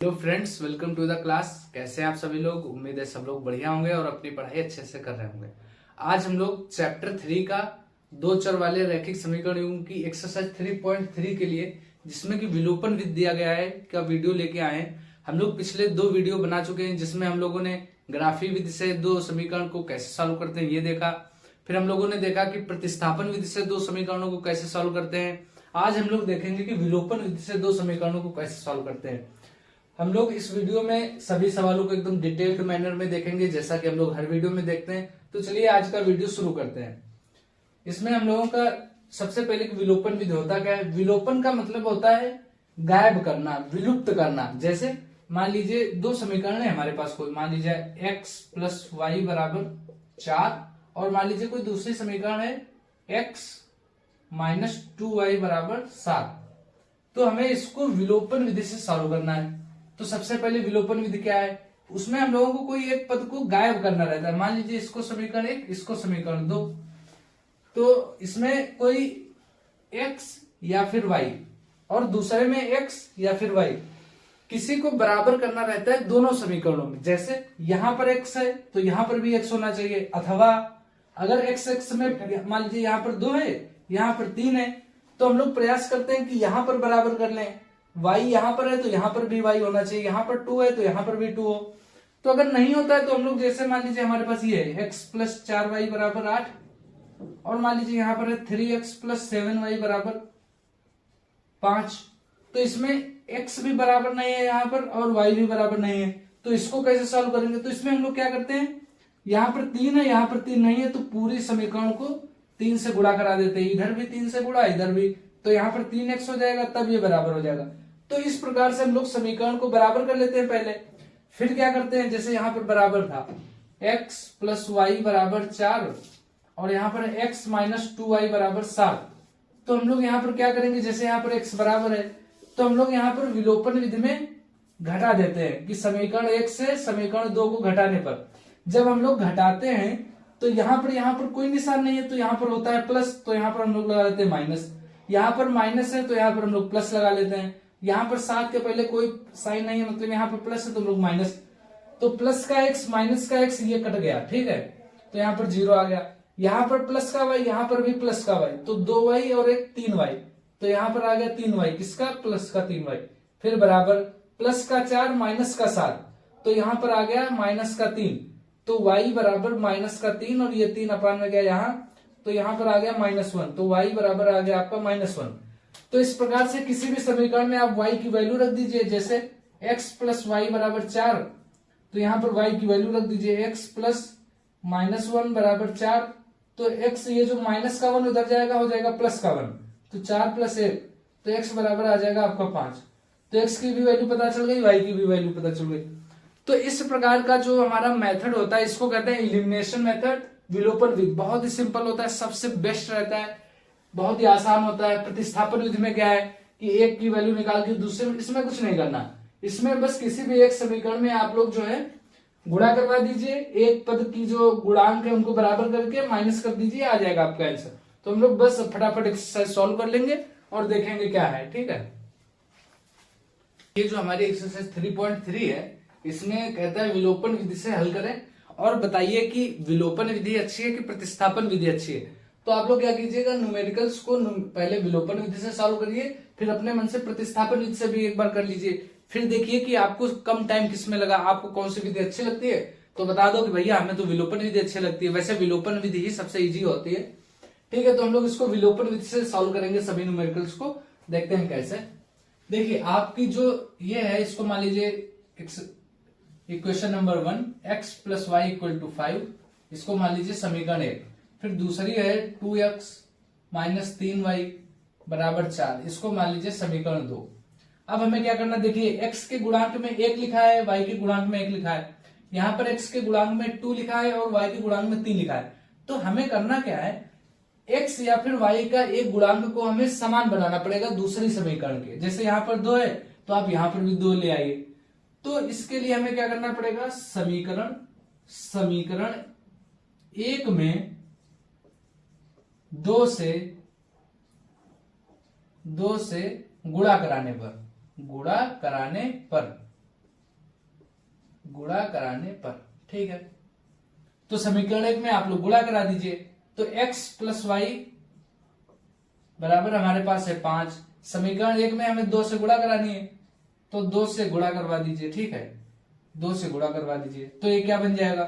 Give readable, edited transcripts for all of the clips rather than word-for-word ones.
Hello friends, welcome to the class. कैसे हैं आप सभी लोग? उम्मीद है सब लोग बढ़िया होंगे और अपनी पढ़ाई अच्छे से कर रहे होंगे। आज हम लोग चैप्टर 3 का दो चर वाले रैखिक समीकरणों की एक्सरसाइज 3.3 के लिए, जिसमें कि विलोपन विधि दिया गया है, का वीडियो लेके आए हैं। हम लोग पिछले 2 वीडियो बना चुके हैं, जिसमें हम लोगों ने ग्राफी विधि से 2 समीकरण को कैसे सॉल्व करते हैं ये देखा। फिर हम लोगों ने देखा कि प्रतिस्थापन विधि से 2 समीकरणों को कैसे सॉल्व करते हैं। आज हम लोग देखेंगे कि विलोपन विधि से 2 समीकरणों को कैसे सॉल्व करते हैं। हम लोग इस वीडियो में सभी सवालों को एकदम डिटेल्ड मैनर में देखेंगे, जैसा कि हम लोग हर वीडियो में देखते हैं। तो चलिए आज का वीडियो शुरू करते हैं। इसमें हम लोगों का सबसे पहले विलोपन विधि होता क्या है। विलोपन का मतलब होता है गायब करना, विलुप्त करना। जैसे मान लीजिए 2 समीकरण है हमारे पास, कोई मान लीजिए x प्लस वाई बराबर 4 और मान लीजिए कोई दूसरी समीकरण है x माइनस 2y बराबर 7। तो हमें इसको विलोपन विधि से सॉल्व करना है। तो सबसे पहले विलोपन विधि क्या है, उसमें हम लोगों को कोई एक पद को गायब करना रहता है। मान लीजिए इसको समीकरण 1, इसको समीकरण 2। तो इसमें कोई x या फिर y और दूसरे में x या फिर y, किसी को बराबर करना रहता है दोनों समीकरणों में। जैसे यहां पर x है तो यहां पर भी x होना चाहिए, अथवा अगर x में मान लीजिए यहां पर 2 है, यहां पर 3 है, तो हम लोग प्रयास करते हैं कि यहां पर बराबर कर लें। y यहां पर है तो यहां पर भी y होना चाहिए, यहां पर 2 है तो यहां पर भी 2 हो। तो अगर नहीं होता है तो हम लोग जैसे मान लीजिए हमारे पास ये है x प्लस 4y बराबर 8 और मान लीजिए यहां पर है 3x प्लस 7y बराबर 5। तो इसमें x भी बराबर नहीं है यहां पर और y भी बराबर नहीं है। तो इसको कैसे सॉल्व करेंगे? तो इसमें हम लोग क्या करते हैं, यहां पर 3 है, यहां पर 3 नहीं है, तो पूरी समीकरण को 3 से गुणा करा देते हैं। इधर भी 3 से गुणा, इधर भी, तो यहाँ पर 3x हो जाएगा, तब ये बराबर हो जाएगा। तो इस प्रकार से हम लोग समीकरण को बराबर कर लेते हैं पहले। फिर क्या करते हैं, जैसे यहाँ पर बराबर था x प्लस वाई बराबर 4 और यहाँ पर x माइनस 2y बराबर 7। तो हम लोग यहाँ पर क्या करेंगे, जैसे यहाँ पर x बराबर है तो हम लोग यहाँ पर विलोपन विधि में घटा देते हैं कि समीकरण 1 से समीकरण 2 को घटाने पर जब हम लोग घटाते हैं तो यहाँ पर कोई निशान नहीं है, तो यहाँ पर होता है प्लस, तो यहाँ पर हम लोग लगा लेते हैं माइनस। यहाँ पर माइनस है तो यहाँ पर हम लोग प्लस लगा लेते हैं। यहाँ पर 7 के पहले कोई साइन नहीं है, मतलब यहाँ पर प्लस है तो हम लोग माइनस। तो प्लस का x माइनस का x ये कट गया, ठीक है, तो यहाँ पर 0 आ गया। यहाँ पर प्लस का y, यहाँ पर भी प्लस का y, तो 2y और एक 3y, तो यहाँ पर आ गया 3y, किसका? प्लस का 3y। फिर बराबर प्लस का 4 माइनस का 7, तो यहाँ पर आ गया माइनस का 3, तो y बराबर माइनस का 3 और ये 3 अपान में गया यहाँ, तो यहाँ पर आ गया -1, तो y बराबर आ गया आपका -1। तो इस प्रकार से किसी भी समीकरण में आप y की वैल्यू रख दीजिए। जैसे x प्लस वाई बराबर 4, तो यहाँ पर y की वैल्यू रख दीजिए x प्लस -1 बराबर 4, तो x ये जो माइनस का 1 उधर जाएगा, हो जाएगा प्लस का 1, तो 4 प्लस 1, तो x बराबर आ जाएगा आपका 5। तो x की भी वैल्यू पता चल गई, y की भी वैल्यू पता चल गई। तो इस प्रकार का जो हमारा मेथड होता है, इसको कहते हैं एलिमिनेशन मेथड, विलोपन विधि। बहुत ही सिंपल होता है, सबसे बेस्ट रहता है, बहुत ही आसान होता है। प्रतिस्थापन विधि में क्या है कि एक की वैल्यू निकाल के दूसरे में, इसमें कुछ नहीं करना। इसमें बस किसी भी एक समीकरण में आप लोग जो है गुणा करवा दीजिए, एक पद की जो गुणांक है उनको बराबर करके माइनस कर दीजिए, आ जाएगा आपका आंसर। तो हम लोग बस फटाफट एक्सरसाइज सॉल्व कर लेंगे और देखेंगे क्या है, ठीक है। ये जो हमारी एक्सरसाइज 3.3 है, इसमें कहता है विलोपन विधि से हल करें और बताइए कि विलोपन विधि अच्छी है कि प्रतिस्थापन विधि अच्छी है। तो आप लोग क्या कीजिएगा, न्यूमेरिकल्स को पहले विलोपन विधि से सॉल्व करिए, फिर अपने मन से प्रतिस्थापन विधि से भी एक बार कर लीजिए। फिर देखिए कि आपको कम टाइम किसमें लगा, आपको कौन सी विधि अच्छी लगती है, तो बता दो कि भैया हमें तो विलोपन विधि अच्छी लगती है। वैसे विलोपन विधि ही सबसे इजी होती है, ठीक है। तो हम लोग इसको विलोपन विधि से सॉल्व करेंगे सभी न्यूमेरिकल्स को, देखते हैं कैसे। देखिए आपकी जो ये है, इसको मान लीजिए equation number 1 x plus y equal to 5, इसको मान लीजिए समीकरण 1। फिर दूसरी है 2x माइनस 3y बराबर 4, इसको मान लीजिए समीकरण 2। अब हमें क्या करना, देखिए x के गुणांक में 1 लिखा है, y के गुणांक में 1 लिखा है, यहाँ पर x के गुणांक में 2 लिखा है और y के गुणांक में 3 लिखा है। तो हमें करना क्या है, x या फिर y का एक गुणांक को हमें समान बनाना पड़ेगा दूसरी समीकरण के। जैसे यहाँ पर 2 है तो आप यहाँ पर भी 2 ले आइए। तो इसके लिए हमें क्या करना पड़ेगा, समीकरण 1 में 2 से गुणा कराने पर गुणा कराने पर, ठीक है। तो समीकरण 1 में आप लोग गुणा करा दीजिए, तो x प्लस वाई बराबर हमारे पास है 5। समीकरण 1 में हमें 2 से गुणा करानी है, तो 2 से गुणा करवा दीजिए, ठीक है, 2 से गुणा करवा दीजिए। तो ये क्या बन जाएगा,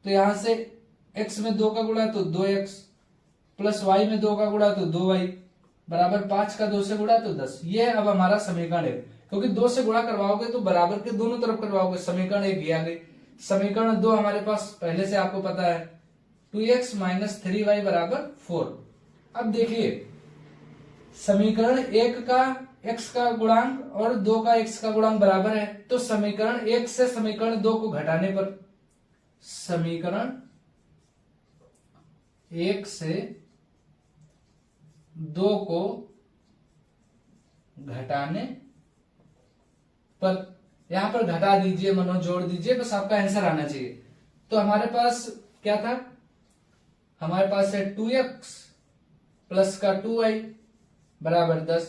तो यहां से x में 2 का गुणा तो 2x प्लस y में 2 का गुणा तो 2y बराबर 5 का 2 से गुणा तो 10। ये अब हमारा समीकरण 1, क्योंकि 2 से गुणा करवाओगे तो बराबर के दोनों तरफ करवाओगे। समीकरण 1 ये आ गई। समीकरण 2 हमारे पास पहले से आपको पता है 2x माइनस 3y बराबर 4। अब देखिए समीकरण 1 का x का गुणांक और 2 का x का गुणांक बराबर है, तो समीकरण 1 से समीकरण 2 को घटाने पर, समीकरण 1 से 2 को घटाने पर, यहां पर घटा दीजिए, मनो जोड़ दीजिए, बस आपका आंसर आना चाहिए। तो हमारे पास क्या था, हमारे पास है 2x प्लस का 2y बराबर 10।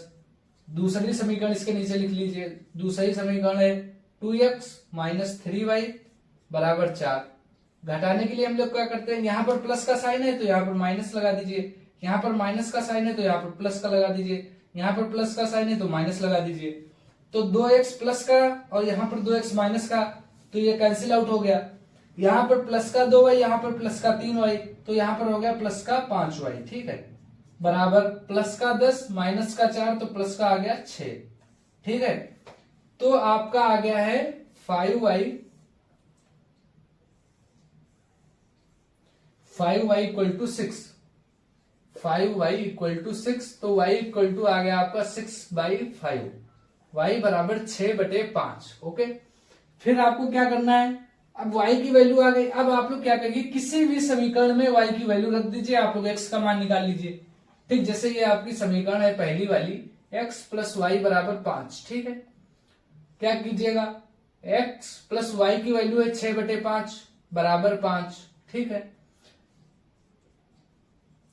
दूसरी समीकरण इसके नीचे लिख लीजिए। दूसरी समीकरण है 2x माइनस 3y बराबर 4। घटाने के लिए हम लोग क्या करते हैं, यहां पर प्लस का साइन है तो यहां पर माइनस लगा दीजिए, यहां पर माइनस का साइन है तो यहां पर प्लस का लगा दीजिए, यहां पर प्लस का साइन है तो माइनस लगा दीजिए। तो 2x प्लस का और यहां पर 2x माइनस का, तो ये कैंसिल आउट हो गया। यहां पर प्लस का 2y, यहां पर प्लस का 3y, तो यहां पर हो गया प्लस का 5y, ठीक है, बराबर प्लस का 10 माइनस का 4, तो प्लस का आ गया 6, ठीक है। तो आपका आ गया है 5y equal to 6, 5y equal to 6, तो y इक्वल टू आ गया आपका 6/5, y बराबर 6/5। ओके, फिर आपको क्या करना है, अब y की वैल्यू आ गई। अब आप लोग क्या करिए, किसी भी समीकरण में y की वैल्यू रख दीजिए, आप लोग x का मान निकाल लीजिए, ठीक। जैसे ये आपकी समीकरण है पहली वाली, x प्लस वाई बराबर 5, ठीक है। क्या कीजिएगा, x प्लस वाई की वैल्यू है 6/5 बराबर 5, ठीक है।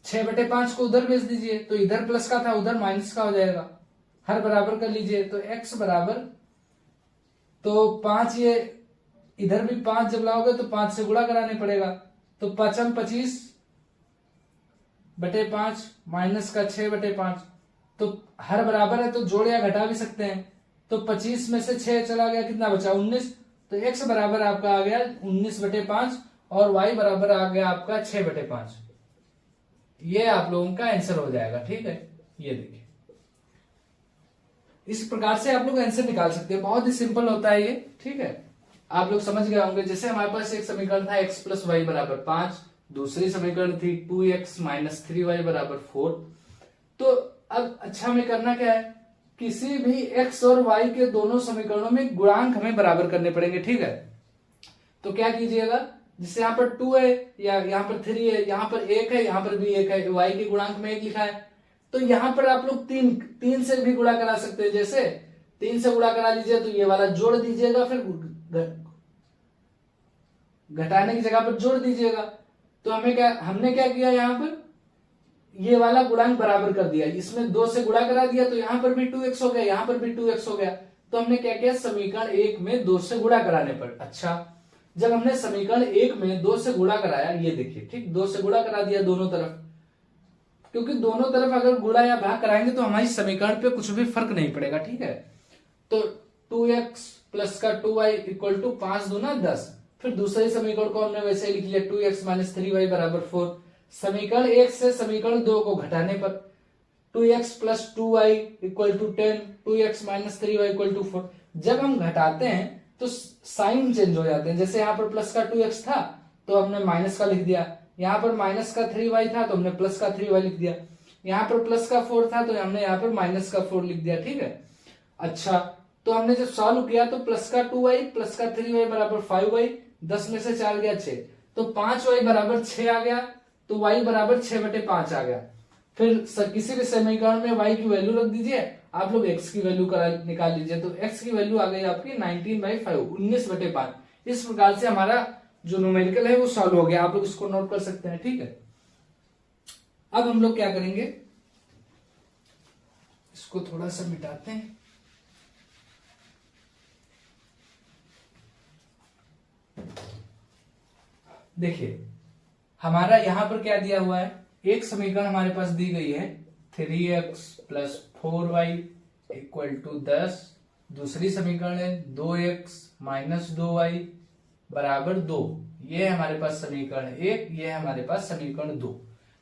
6/5 को उधर भेज दीजिए, तो इधर प्लस का था उधर माइनस का हो जाएगा, हर बराबर कर लीजिए। तो x बराबर, तो 5, ये इधर भी 5 जब लाओगे तो 5 से गुणा कराने पड़ेगा, तो 5m 25/5 माइनस का 6/5, तो हर बराबर है तो जोड़ या घटा भी सकते हैं। तो 25 में से 6 चला गया, कितना बचा 19, तो x बराबर आपका आ गया 19/5 और y बराबर आ गया आपका 6/5। ये आप लोगों का आंसर हो जाएगा, ठीक है। ये देखिए इस प्रकार से आप लोग आंसर निकाल सकते हैं, बहुत ही सिंपल होता है ये, ठीक है। आप लोग समझ गए होंगे। जैसे हमारे पास एक समीकरण था x प्लस वाई बराबर 5, दूसरी समीकरण थी 2x माइनस 3y बराबर 4। तो अब अच्छा हमें करना क्या है, किसी भी x और y के दोनों समीकरणों में गुणांक हमें बराबर करने पड़ेंगे, ठीक है। तो क्या कीजिएगा, जिससे यहाँ पर 2 है या यहाँ पर 3 है, यहाँ पर 1 है, यहाँ पर भी 1 है, y के गुणांक में 1 लिखा है, तो यहाँ पर आप लोग 3 से भी गुणा करा सकते हैं। जैसे 3 से गुणा करा लीजिए तो ये वाला जोड़ दीजिएगा, फिर घटाने की जगह पर जोड़ दीजिएगा। तो हमने क्या किया, यहाँ पर ये वाला गुणांक बराबर कर दिया, इसमें 2 से गुणा करा दिया, तो यहाँ पर भी 2x हो गया, यहाँ पर भी 2x हो गया। तो हमने क्या किया, समीकरण 1 में 2 से गुणा कराने पर, अच्छा जब हमने समीकरण 1 में 2 से गुणा कराया, ये देखिए, ठीक, 2 से गुणा करा दिया दोनों तरफ, क्योंकि दोनों तरफ अगर गुणा या भाग कराएंगे तो हमारी समीकरण पे कुछ भी फर्क नहीं पड़ेगा, ठीक है। तो 2x प्लस का 2y इक्वल टू 5 दूना 10। फिर दूसरे समीकरण को हमने वैसे ही लिख लिया 2x माइनस 3y बराबर 4। समीकरण 1 से समीकरण 2 को घटाने पर 2x plus 2y equal to 10, 2x minus 3y equal to 4। जब हम घटाते हैं तो साइन चेंज हो जाते हैं। जैसे यहाँ पर प्लस का 2x था तो हमने माइनस का लिख दिया, यहाँ पर माइनस का 3y था तो हमने प्लस का 3y लिख दिया, यहाँ पर प्लस का 4 था तो हमने यहाँ पर माइनस का 4 लिख दिया, ठीक है। अच्छा, तो हमने जब सॉल्व किया तो प्लस का 2y प्लस का 3y बराबर 5y, 10 में से 4 गया 6, तो 5y बराबर 6 आ गया, तो y बराबर 6/5 आ गया। फिर किसी भी समीकरण में y की वैल्यू रख दीजिए, आप लोग x की वैल्यू निकाल लीजिए, तो x की वैल्यू आ गई आपकी 19/5, 19/5। इस प्रकार से हमारा जो न्यूमेरिकल है वो सॉल्व हो गया, आप लोग इसको नोट कर सकते हैं, ठीक है। अब हम लोग क्या करेंगे, इसको थोड़ा सा मिटाते हैं। देखिए हमारा यहां पर क्या दिया हुआ है, एक समीकरण हमारे पास दी गई है 3x plus 4y equal to 10। दूसरी समीकरण है 2x माइनस 2y बराबर 2। ये है हमारे पास समीकरण 1, ये है हमारे पास समीकरण 2।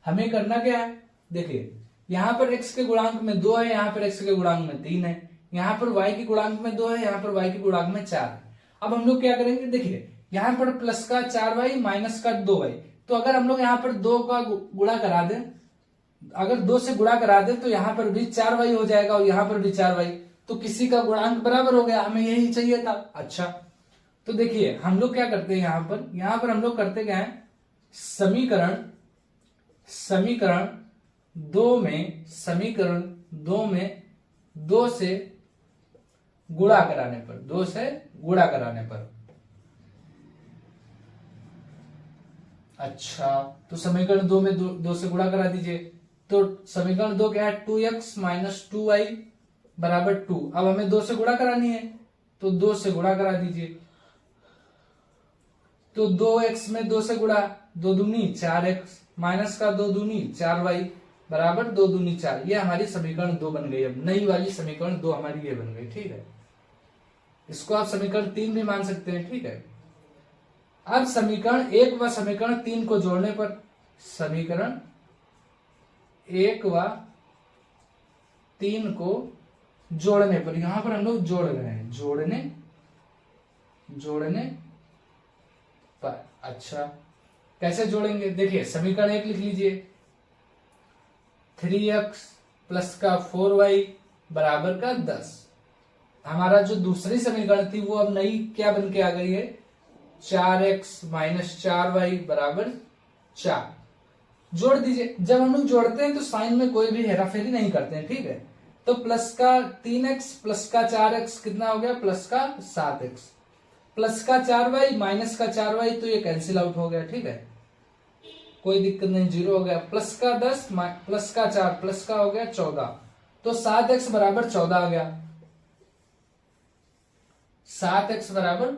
हमें करना क्या है, देखिए यहाँ पर x के गुणांक में 2 है, यहाँ पर x के गुणांक में 3 है, यहाँ पर y के गुणांक में 2 है, यहाँ पर y के गुणांक में 4 है। अब हम लोग क्या करेंगे, देखिए यहाँ पर प्लस का 4y माइनस का 2y, तो अगर हम लोग यहाँ पर 2 का गुणा करा दें, अगर 2 से गुणा करा दें तो यहाँ पर भी 4y हो जाएगा और यहाँ पर भी 4y, तो किसी का गुणांक बराबर हो गया, हमें यही चाहिए था। अच्छा तो देखिए हम लोग क्या करते हैं, यहाँ पर हम लोग करते क्या है, समीकरण 2 में 2 से गुणा कराने पर अच्छा तो समीकरण 2 में 2 से गुणा करा दीजिए, तो समीकरण 2 क्या है, 2x माइनस 2y बराबर 2। अब हमें 2 से गुणा करानी है तो 2 से गुणा करा दीजिए, तो 2x में 2 से गुणा, 2 दूनी 4x माइनस का 2 दूनी 4y बराबर 2 दूनी 4। ये हमारी समीकरण 2 बन गई। अब नई वाली समीकरण 2 हमारी ये बन गई, ठीक है। इसको आप समीकरण 3 भी मान सकते हैं, ठीक है। अब समीकरण 1 व समीकरण 3 को जोड़ने पर, समीकरण 1 व 3 को जोड़ने पर, यहां पर हम लोग जोड़ रहे हैं, जोड़ने पर। अच्छा कैसे जोड़ेंगे, देखिए समीकरण 1 लिख लीजिए, 3x प्लस का 4y बराबर का 10। हमारा जो दूसरी समीकरण थी वो अब नई क्या बन के आ गई है, 4x माइनस 4y बराबर 4। जोड़ दीजिए। जब हम लोग जोड़ते हैं तो साइन में कोई भी हेराफेरी नहीं करते हैं, ठीक है। तो प्लस का 3x प्लस का 4x कितना हो गया, प्लस का 7x, प्लस का 4y माइनस का 4y, तो ये कैंसिल आउट हो गया, ठीक है, कोई दिक्कत नहीं, 0 हो गया। प्लस का 10 प्लस का 4 प्लस का हो गया 14, तो 7x बराबर 14 आ गया, 7x बराबर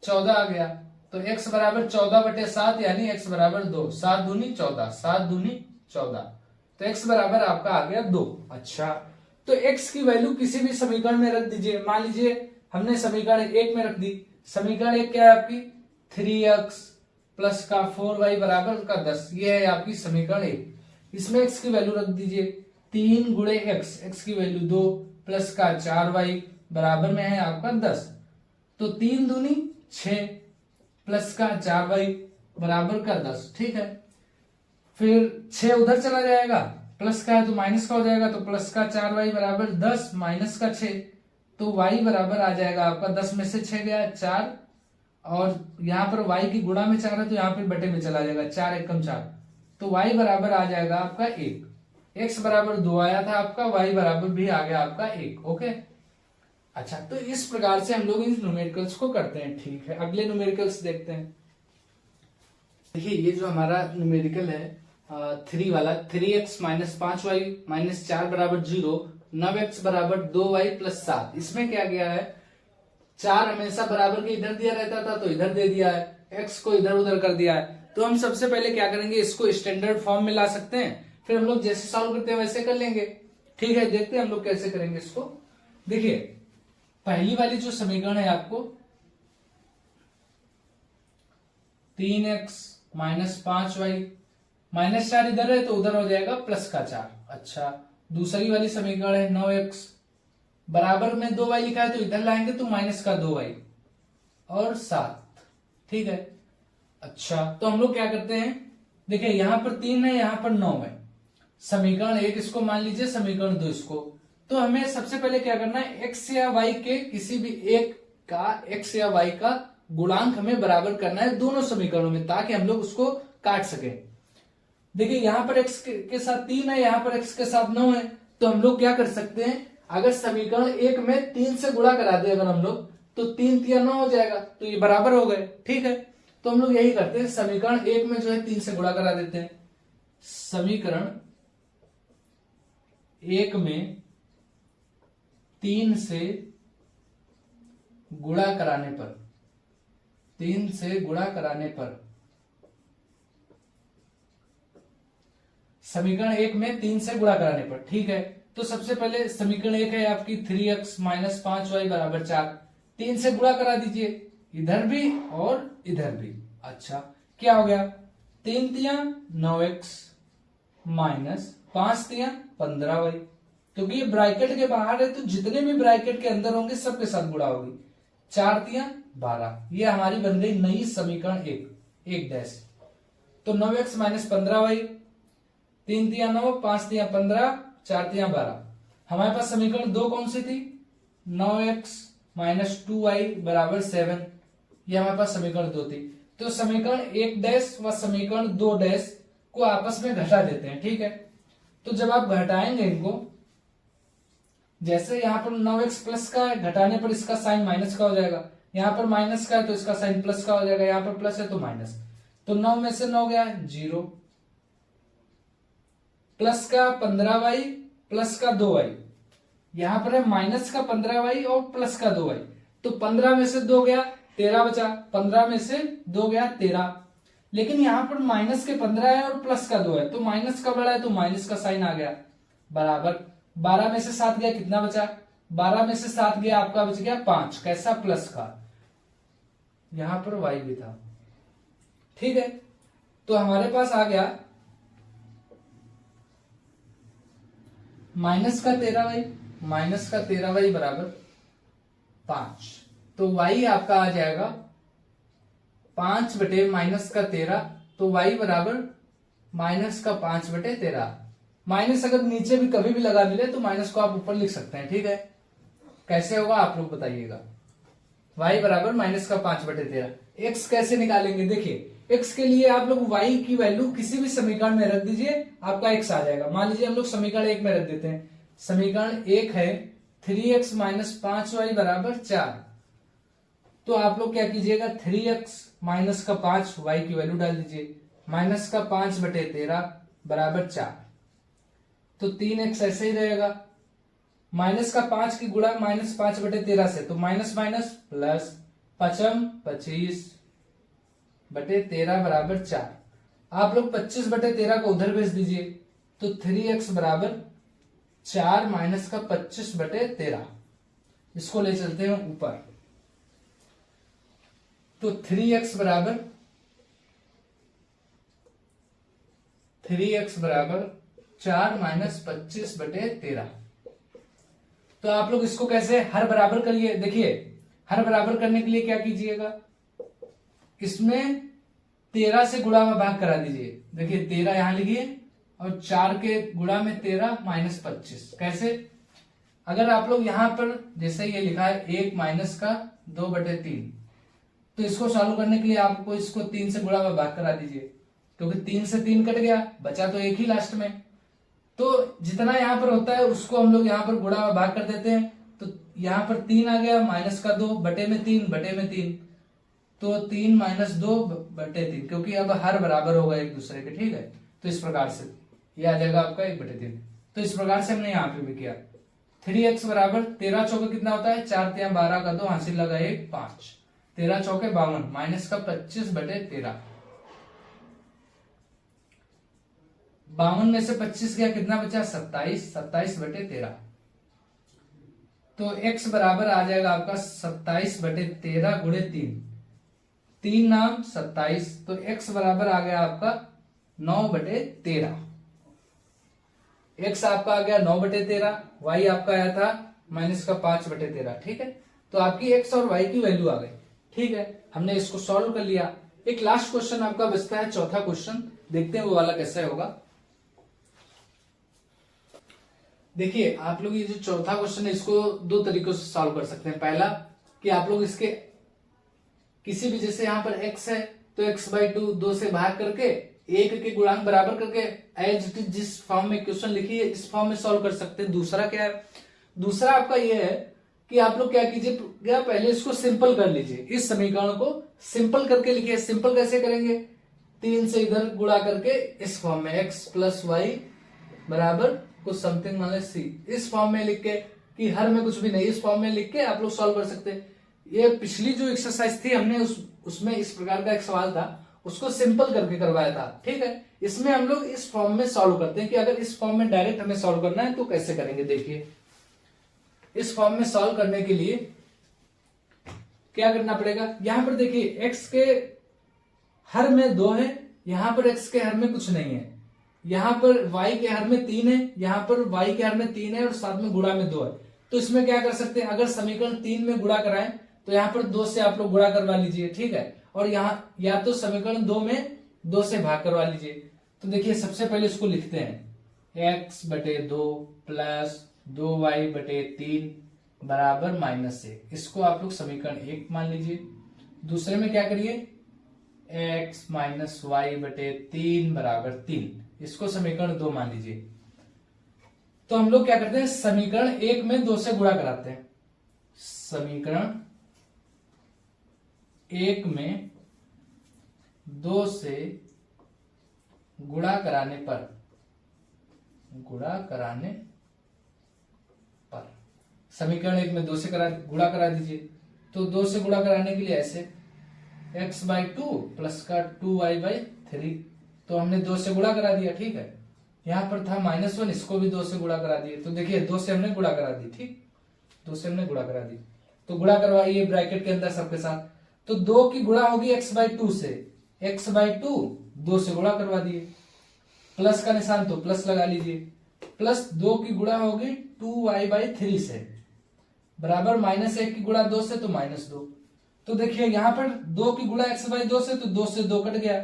14 आ गया। तो x बराबर 14/7 यानी x बराबर 2, 7 दूनी 14, 7 दूनी 14, तो x बराबर आपका आ गया 2। अच्छा तो x की वैल्यू किसी भी समीकरण में रख दीजिए। मान लीजिए हमने समीकरण 1 में रख दी, समीकरण 1 क्या है आपकी, 3x प्लस का 4y बराबर का 10, ये है आपकी समीकरण 1। इसमें x की वैल्यू रख दीजिए 3 गुणे x की वैल्यू 2 प्लस का 4y बराबर में है आपका 10, तो 3 दूनी 6 प्लस का 4y बराबर का 10, ठीक है। फिर 6 उधर चला जाएगा, प्लस का है तो माइनस का हो जाएगा, तो प्लस का 4y बराबर 10 माइनस का 6, तो y बराबर आ जाएगा आपका 10 में से 6 गया 4, और यहाँ पर y की गुणा में 4 है तो यहाँ पे बटे में चला जाएगा, 4 एकम 4, तो y बराबर आ जाएगा आपका 1। x बराबर 2 आया था आपका, y बराबर भी आ गया आपका 1। ओके अच्छा तो इस प्रकार से हम लोग इन न्यूमेरिकल्स को करते हैं, ठीक है। अगले न्यूमेरिकल्स देखते हैं। देखिए ये जो हमारा न्यूमेरिकल है 3 वाला, 3x माइनस 5y माइनस 4 बराबर 0, 9x बराबर 2y प्लस 7। इसमें क्या गया है, 4 हमेशा बराबर के इधर दिया रहता था तो इधर दे दिया है, x को इधर उधर कर दिया है। तो हम सबसे पहले क्या करेंगे, इसको स्टैंडर्ड फॉर्म में ला सकते हैं, फिर हम लोग जैसे सॉल्व करते हैं वैसे कर लेंगे, ठीक है। देखते हैं हम लोग कैसे करेंगे इसको। देखिए पहली वाली जो समीकरण है आपको 3x माइनस 5y माइनस 4 इधर है तो उधर हो जाएगा प्लस का 4। अच्छा दूसरी वाली समीकरण है 9x बराबर में 2y लिखा है तो इधर लाएंगे तो माइनस का 2y और 7, ठीक है। अच्छा तो हम लोग क्या करते हैं, देखिए यहां पर 3 है, यहां पर 9 है, समीकरण 1 इसको मान लीजिए, समीकरण 2 इसको। तो हमें सबसे पहले क्या करना है, x या y के किसी भी एक का x या y का गुणांक हमें बराबर करना है दोनों समीकरणों में, ताकि हम लोग उसको काट सके। देखिए यहाँ पर x के साथ 3 है, यहाँ पर x के साथ 9 है, तो हम लोग क्या कर सकते हैं, अगर समीकरण 1 में 3 से गुणा करा दे अगर हम लोग, तो 3 3 9 हो जाएगा, तो ये बराबर हो गए, ठीक है। तो हम लोग यही करते हैं, समीकरण 1 में जो है 3 से गुणा करा देते हैं, समीकरण 1 में 3 से गुणा कराने पर 3 से गुणा कराने पर समीकरण 1 में 3 से गुणा कराने पर, ठीक है। तो सबसे पहले समीकरण 1 है आपकी 3x माइनस 5y बराबर 4, 3 से गुणा करा दीजिए, इधर भी और इधर भी। अच्छा क्या हो गया, 3 तिया 9x माइनस 5 तिया 15y, क्योंकि ये ब्रैकेट के बाहर है तो जितने भी ब्रैकेट के अंदर होंगे सबके साथ गुणा होगी। 4 तिया 12, ये हमारी बन गई नई समीकरण 1 डैश। तो 9x माइनस 15y, 3 तिया 9, 5 तिया 15, 4 तिया 12। हमारे पास समीकरण 2 कौन सी थी, 9x माइनस 2y बराबर 7, ये हमारे पास समीकरण 2 थी। तो समीकरण 1 डैश व समीकरण 2 डैश को आपस में घटा देते हैं, ठीक है। तो जब आप घटाएंगे इनको, जैसे यहाँ पर 9x प्लस का है, घटाने पर इसका साइन माइनस का हो जाएगा, यहाँ पर माइनस का है तो इसका साइन प्लस का हो जाएगा, यहाँ पर प्लस है तो माइनस। तो 9 में से 9 गया 0, प्लस का 15y प्लस का 2y, यहां पर है माइनस का 15y और प्लस का 2y। तो 15 में से 2 गया 13 बचा, 15 में से 2 गया 13, लेकिन यहां पर माइनस के 15 है और प्लस का 2 है, तो माइनस का बड़ा है तो माइनस का साइन आ गया, बराबर 12 में से 7 गया, कितना बचा, 12 में से 7 गया आपका बच गया 5, कैसा, प्लस का, यहां पर y भी था, ठीक है। तो हमारे पास आ गया माइनस का 13y बराबर 5। तो y आपका आ जाएगा 5 बटे माइनस का 13, तो y बराबर माइनस का 5 बटे 13। माइनस अगर नीचे भी कभी भी लगा मिले तो माइनस को आप ऊपर लिख सकते हैं, ठीक है। कैसे होगा आप लोग बताइएगा, y बराबर माइनस का 5 बटे 13। x कैसे निकालेंगे, देखिए x के लिए आप लोग y की वैल्यू किसी भी समीकरण में रख दीजिए, आपका x आ जाएगा। मान लीजिए हम लोग समीकरण 1 में रख देते हैं, समीकरण 1 है 3x माइनस 5y बराबर 4। तो आप लोग क्या कीजिएगा, 3x माइनस का 5 y की वैल्यू डाल दीजिए, माइनस का 5 बटे 13 बराबर 4। तो 3x ऐसे ही रहेगा, माइनस का 5 की गुणा माइनस 5 बटे 13 से, तो माइनस माइनस प्लस, 5 25 बटे 13 बराबर 4। आप लोग 25 बटे 13 को उधर भेज दीजिए, तो 3x बराबर 4 माइनस का 25 बटे 13, इसको ले चलते हैं ऊपर। तो 3x बराबर 4 माइनस 25 बटे 13। तो आप लोग इसको कैसे हर बराबर करिए, देखिए हर बराबर करने के लिए क्या कीजिएगा, इसमें 13 से गुणा में भाग करा दीजिए, देखिए 13 यहां लिखिए और 4 के गुणा में 13 माइनस 25। कैसे, अगर आप लोग यहां पर जैसे ये लिखा है 1 माइनस का 2 बटे 3, तो इसको सॉल्व करने के लिए आपको इसको 3 से गुणा में भाग करा दीजिए, क्योंकि 3 से 3 कट गया, बचा तो एक ही लास्ट में। तो जितना यहां पर होता है उसको हम लोग यहां पर गुणा में भाग कर देते हैं, तो यहां पर 3 आ गया, माइनस का 2 बटे में 3, तो 3 माइनस 2 बटे 3, क्योंकि अब हर बराबर होगा एक दूसरे के, ठीक है। तो इस प्रकार से ये आ जाएगा आपका 1 बटे 3। तो इस प्रकार से हमने यहाँ पे भी किया। 3x बराबर 13 चौके कितना होता है, 4 तिया 12 का 2 हासिल लगा 1 5, 13 चौके 52 माइनस का 25 बटे 13। 52 में से 25 गया, कितना बचा 27, 27 बटे 13। तो x बराबर आ जाएगा आपका 27 बटे 13 गुणे 3 नाम 27, तो x बराबर आ गया आपका 9 बटे 13। x आपका आ गया 9 बटे 13, y आपका आया था माइनस का 5 बटे 13, ठीक है। तो आपकी x और y की वैल्यू आ गई, ठीक है। हमने इसको सॉल्व कर लिया। एक लास्ट क्वेश्चन आपका बचता है, चौथा क्वेश्चन, देखते हैं वो वाला कैसे होगा। देखिए आप लोग ये जो चौथा क्वेश्चन है इसको 2 तरीकों से सॉल्व कर सकते हैं। पहला कि आप लोग इसके किसी भी, जैसे यहाँ पर x है तो x/2 2 से भाग करके 1 के गुणांक बराबर करके एज इट इज जिस फॉर्म में क्वेश्चन लिखिए इस फॉर्म में सॉल्व कर सकते हैं। दूसरा क्या है, दूसरा आपका ये है कि आप लोग क्या कीजिए, पहले इसको सिंपल कर लीजिए, इस समीकरण को सिंपल करके लिखिए। सिंपल कैसे करेंगे, 3 से इधर गुणा करके इस फॉर्म में x प्लस वाई बराबर कुछ समथिंग मान सी, इस फॉर्म में लिख के, कि हर में कुछ भी नहीं, इस फॉर्म में लिख के आप लोग सॉल्व कर सकते हैं। ये पिछली जो एक्सरसाइज थी हमने उसमें इस प्रकार का एक सवाल था, उसको सिंपल करके करवाया था। ठीक है, इसमें हम लोग इस फॉर्म में सॉल्व करते हैं कि अगर इस फॉर्म में डायरेक्ट हमें सॉल्व करना है तो कैसे करेंगे। देखिए, इस फॉर्म में सॉल्व करने के लिए क्या करना पड़ेगा, यहां पर देखिए x के हर में 2 है, यहां पर x के हर में कुछ नहीं है, यहां पर y के हर में 3 है, यहां पर y के हर में 3 है और साथ में गुणा में 2 है। तो इसमें क्या कर सकते हैं, अगर समीकरण 3 में गुणा कराएं तो यहाँ पर 2 से आप लोग गुणा करवा लीजिए। ठीक है, और यहाँ या तो समीकरण 2 में 2 से भाग करवा लीजिए। तो देखिए, सबसे पहले इसको लिखते हैं, x/2 प्लस 2y/3 बराबर -1। इसको आप लोग समीकरण 1 मान लीजिए। दूसरे में क्या करिए, x - y/3 बराबर 3, इसको समीकरण 2 मान लीजिए। तो हम लोग क्या करते हैं, समीकरण 1 में 2 से गुणा कराते हैं। समीकरण 1 में 2 से गुणा कराने पर समीकरण 1 में 2 से गुणा करा दीजिए। तो 2 से गुणा कराने के लिए ऐसे, x/2 प्लस का 2y/3, तो हमने 2 से गुणा करा दिया। ठीक है, यहां पर था -1, इसको भी 2 से गुणा करा दिए। तो देखिए, 2 से हमने गुणा करा दी। ठीक, 2 से हमने गुणा करा दी। तो गुणा करवाइए ब्रैकेट के अंदर सबके साथ। तो 2 की गुणा होगी x/2 से, x/2 2 से गुणा करवा दिए, प्लस का निशान तो प्लस लगा लीजिए, प्लस 2 की गुणा होगी 2y/3 से, बराबर -1 की गुणा 2 से तो -2। तो देखिए, यहां पर 2 की गुणा x/2 से, तो 2 से 2 कट गया,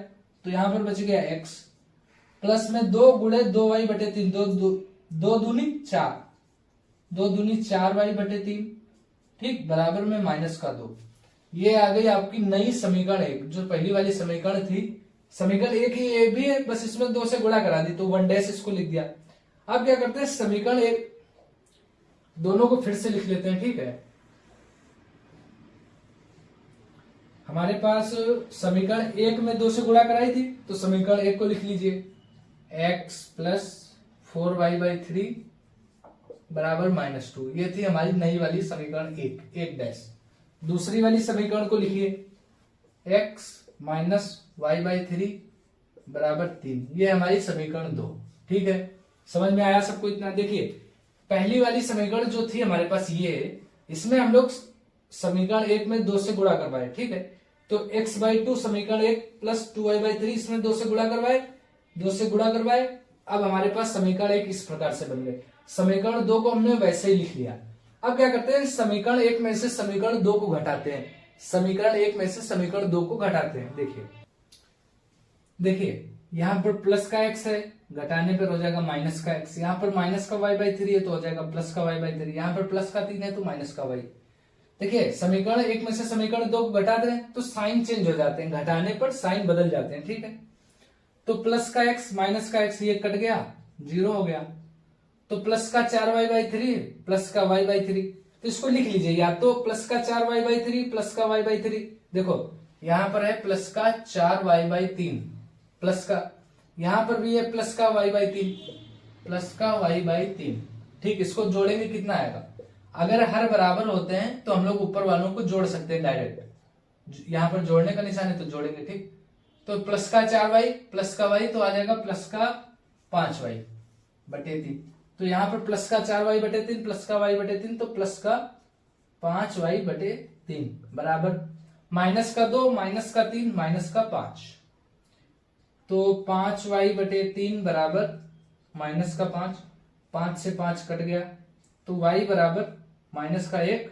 तो यहां पर बच गया x, प्लस में 2 गुणे 2y/3, 2 दूनी 4, 2 दूनी 4y/3, ठीक, बराबर में -2। ये आ गई आपकी नई समीकरण 1। जो पहली वाली समीकरण थी, समीकरण 1 ही ये भी है, बस इसमें 2 से गुणा करा दी, तो 1 इसको लिख दिया। अब क्या करते हैं, समीकरण 1 दोनों को फिर से लिख लेते हैं। ठीक है, हमारे पास समीकरण 1 में 2 से गुणा कराई थी, तो समीकरण 1 को लिख लीजिए, x प्लस 4y/3 बराबर -2। ये थी हमारी नई वाली समीकरण 1। दूसरी वाली समीकरण को लिखिए, x माइनस y/3 बराबर 3। ये हमारी समीकरण 2। ठीक है, समझ में आया सबको इतना। देखिए, पहली वाली समीकरण जो थी हमारे पास ये, इसमें हम लोग समीकरण 1 में 2 से गुणा करवाए। ठीक है, तो x/2 समीकरण 1 प्लस 2y/3, इसमें 2 से गुणा करवाए। अब हमारे पास समीकरण 1 इस प्रकार से बन गए। समीकरण 2 को हमने वैसे ही लिख लिया। अब क्या करते हैं, समीकरण 1 में से समीकरण 2 को घटाते हैं। समीकरण 1 में से समीकरण 2 को घटाते हैं। देखिए, यहां पर प्लस का x है, घटाने पर हो जाएगा माइनस का x। यहाँ पर माइनस का y/3 है तो हो जाएगा प्लस का y/3। यहाँ पर प्लस का 3 है तो माइनस का y। देखिए, समीकरण 1 में से समीकरण 2 को घटा दें तो साइन चेंज हो जाते हैं, घटाने पर साइन बदल जाते हैं। ठीक है, तो प्लस का x माइनस का x ये कट गया, 0 हो गया। तो प्लस का 4y/3 प्लस का y/3, तो इसको लिख लीजिए, या तो प्लस का 4y/3 प्लस का y/3। देखो, यहां पर है प्लस का 4y/3 प्लस का, यहां पर भी है प्लस का y/3। ठीक, इसको जोड़ेंगे कितना आएगा। अगर हर बराबर होते हैं तो हम लोग ऊपर वालों को जोड़ सकते हैं डायरेक्ट। यहां पर जोड़ने का निशान है तो जोड़ेंगे। ठीक, तो प्लस का 4y प्लस का y तो आ जाएगा प्लस का 5y/3। तो यहां पर प्लस का 4y/3 प्लस का y/3, तो प्लस का 5y/3 बराबर माइनस का 2 माइनस का 3 माइनस का 5, तो 5y/3 बराबर माइनस का 5, 5 से 5 कट गया, तो y बराबर माइनस का 1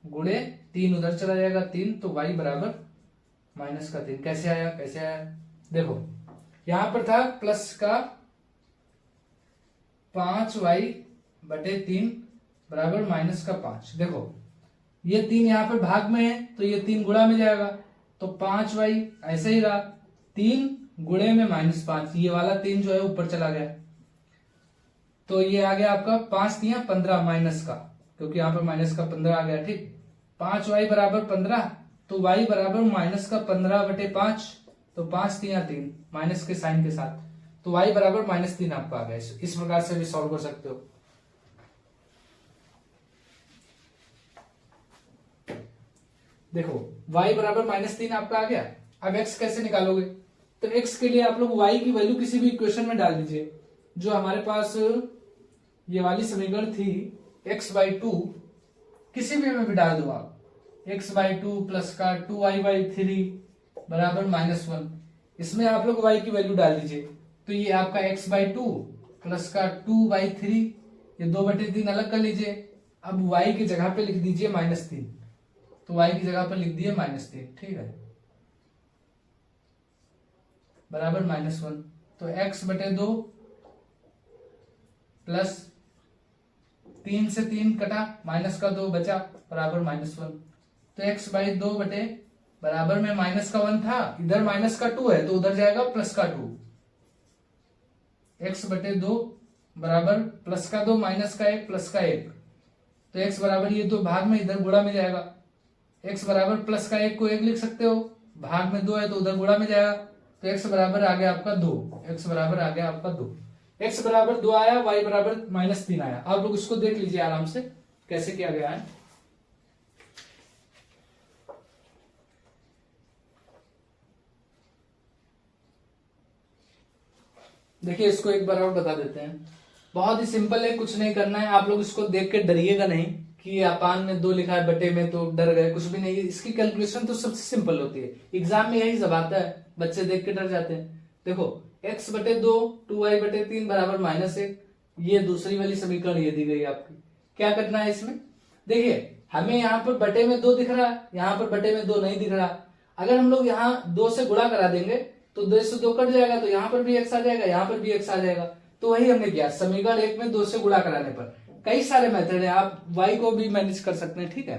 गुणे 3 उधर चला जाएगा 3, तो y बराबर माइनस का 3। कैसे आया, देखो, यहां पर था प्लस का 5y/3 बराबर माइनस का 5। देखो, ये 3 यहां पर भाग में है तो ये 3 गुणा में जाएगा, तो 5y ऐसे ही रहा, 3 गुणे में -5, ये वाला 3 जो है ऊपर चला गया, तो ये आ गया आपका 5 3 15 माइनस का, क्योंकि यहां पर माइनस का 15 आ गया। ठीक, 5y बराबर 15, तो y बराबर माइनस का 15/5, तो 5 3 3 माइनस के साइन के साथ, तो y बराबर -3 आपका आ गया। इस प्रकार से भी सॉल्व कर सकते हो। देखो y बराबर -3 आपका आ गया। अब x कैसे निकालोगे? तो x के लिए आप लोग y की वैल्यू किसी भी इक्वेशन में डाल दीजिए। जो हमारे पास ये वाली समीकरण थी x/2, किसी भी डाल दो आप। x/2 प्लस का 2y/3 बराबर -1, इसमें आप लोग y की वैल्यू डाल दीजिए। तो ये आपका x/2 प्लस का 2/3, ये 2/3 अलग कर लीजिए। अब y की जगह पे लिख दीजिए -3, तो y की जगह पर लिख दिए -3, ठीक है, बराबर -1। तो x/2 प्लस 3 से 3 कटा, -2 बचा, बराबर -1। तो x/2 बटे बराबर में -1 था, इधर -2 है तो उधर जाएगा +2। x/2 बराबर +2 -1 +1। तो x बराबर ये तो भाग में, इधर गुणा में जाएगा। x बराबर +1 को 1 लिख सकते हो, भाग में 2 है तो उधर गुणा में जाएगा। तो x बराबर आ गया आपका 2, x बराबर आ गया आपका 2, x बराबर 2 आया, y बराबर -3 आया। आप लोग इसको देख लीजिए आराम से कैसे किया गया है। देखिए इसको एक बार और बता देते हैं, बहुत ही सिंपल है, कुछ नहीं करना है। आप लोग इसको देख के डरिएगा नहीं कि अपान में 2 लिखा है बटे में तो डर गए, कुछ भी नहीं। इसकी कैलकुलेशन तो सबसे सिंपल होती है, एग्जाम में यही सब आता है, बच्चे देख के डर जाते हैं। देखो x/2 2y/3 बराबर -1, ये दूसरी वाली समीकरण ये दी गई आपकी। क्या करना है इसमें? देखिए हमें यहाँ पर बटे में 2 दिख रहा है, यहाँ पर बटे में 2 नहीं दिख रहा। अगर हम लोग यहाँ 2 से गुणा करा देंगे तो 2 से 2 कट जाएगा, तो यहाँ पर भी x आ जाएगा, यहाँ पर भी x आ जाएगा। तो वही हमने किया, समीकरण 1 में 2 से गुणा कराने पर कई सारे मेथड है, आप y को भी मैनेज कर सकते हैं, ठीक है।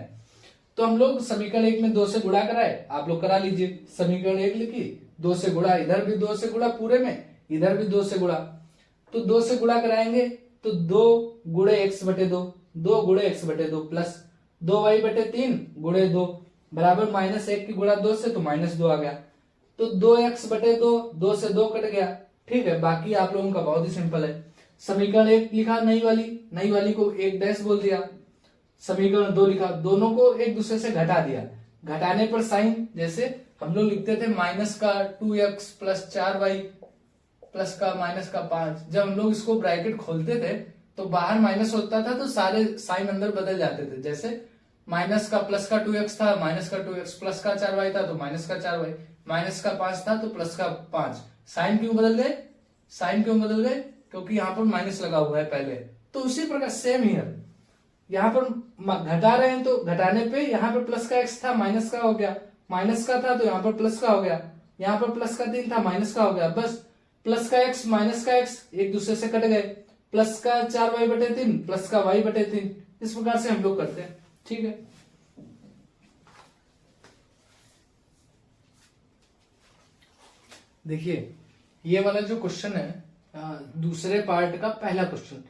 तो हम लोग समीकरण 1 में 2 से गुणा कराए, आप लोग करा लीजिए। समीकरण 1 लिखी, 2 से गुणा, इधर भी 2 से गुणा पूरे में, इधर भी 2 से गुणा। तो 2 से गुणा कराएंगे तो 2 गुणे x/2, 2 गुणे x/2 प्लस 2y/3 गुणे 2 बराबर -1 की गुणा 2 से तो -2 आ गया। तो 2x/2, 2 से 2 कट गया, ठीक है। बाकी आप लोगों का बहुत ही सिंपल है। समीकरण 1 लिखा नई वाली को 1 डैश बोल दिया। समीकरण 2 लिखा, दोनों को एक दूसरे से घटा दिया। घटाने पर साइन, जैसे हम लोग लिखते थे -2x प्लस 4y प्लस का -5। जब हम लोग इसको ब्रैकेट खोलते थे तो बाहर माइनस होता था तो सारे साइन अंदर बदल जाते थे। जैसे +2x था, -2x, प्लस का 4y था तो -4y, -5 था तो +5। साइन क्यों बदल गए? क्योंकि यहाँ पर माइनस लगा हुआ है पहले। तो उसी प्रकार सेम हियर, यहाँ पर घटा रहे हैं तो घटाने पे यहाँ पर प्लस का x था, माइनस का हो गया, माइनस का था तो यहाँ पर प्लस का हो गया, यहाँ पर प्लस का 3 था, माइनस का हो गया। बस प्लस का x माइनस का x एक दूसरे से कट गए, प्लस का 4y/3 प्लस का y/3। इस प्रकार से हम लोग करते हैं, ठीक है। देखिए ये वाला जो क्वेश्चन है दूसरे पार्ट का पहला क्वेश्चन,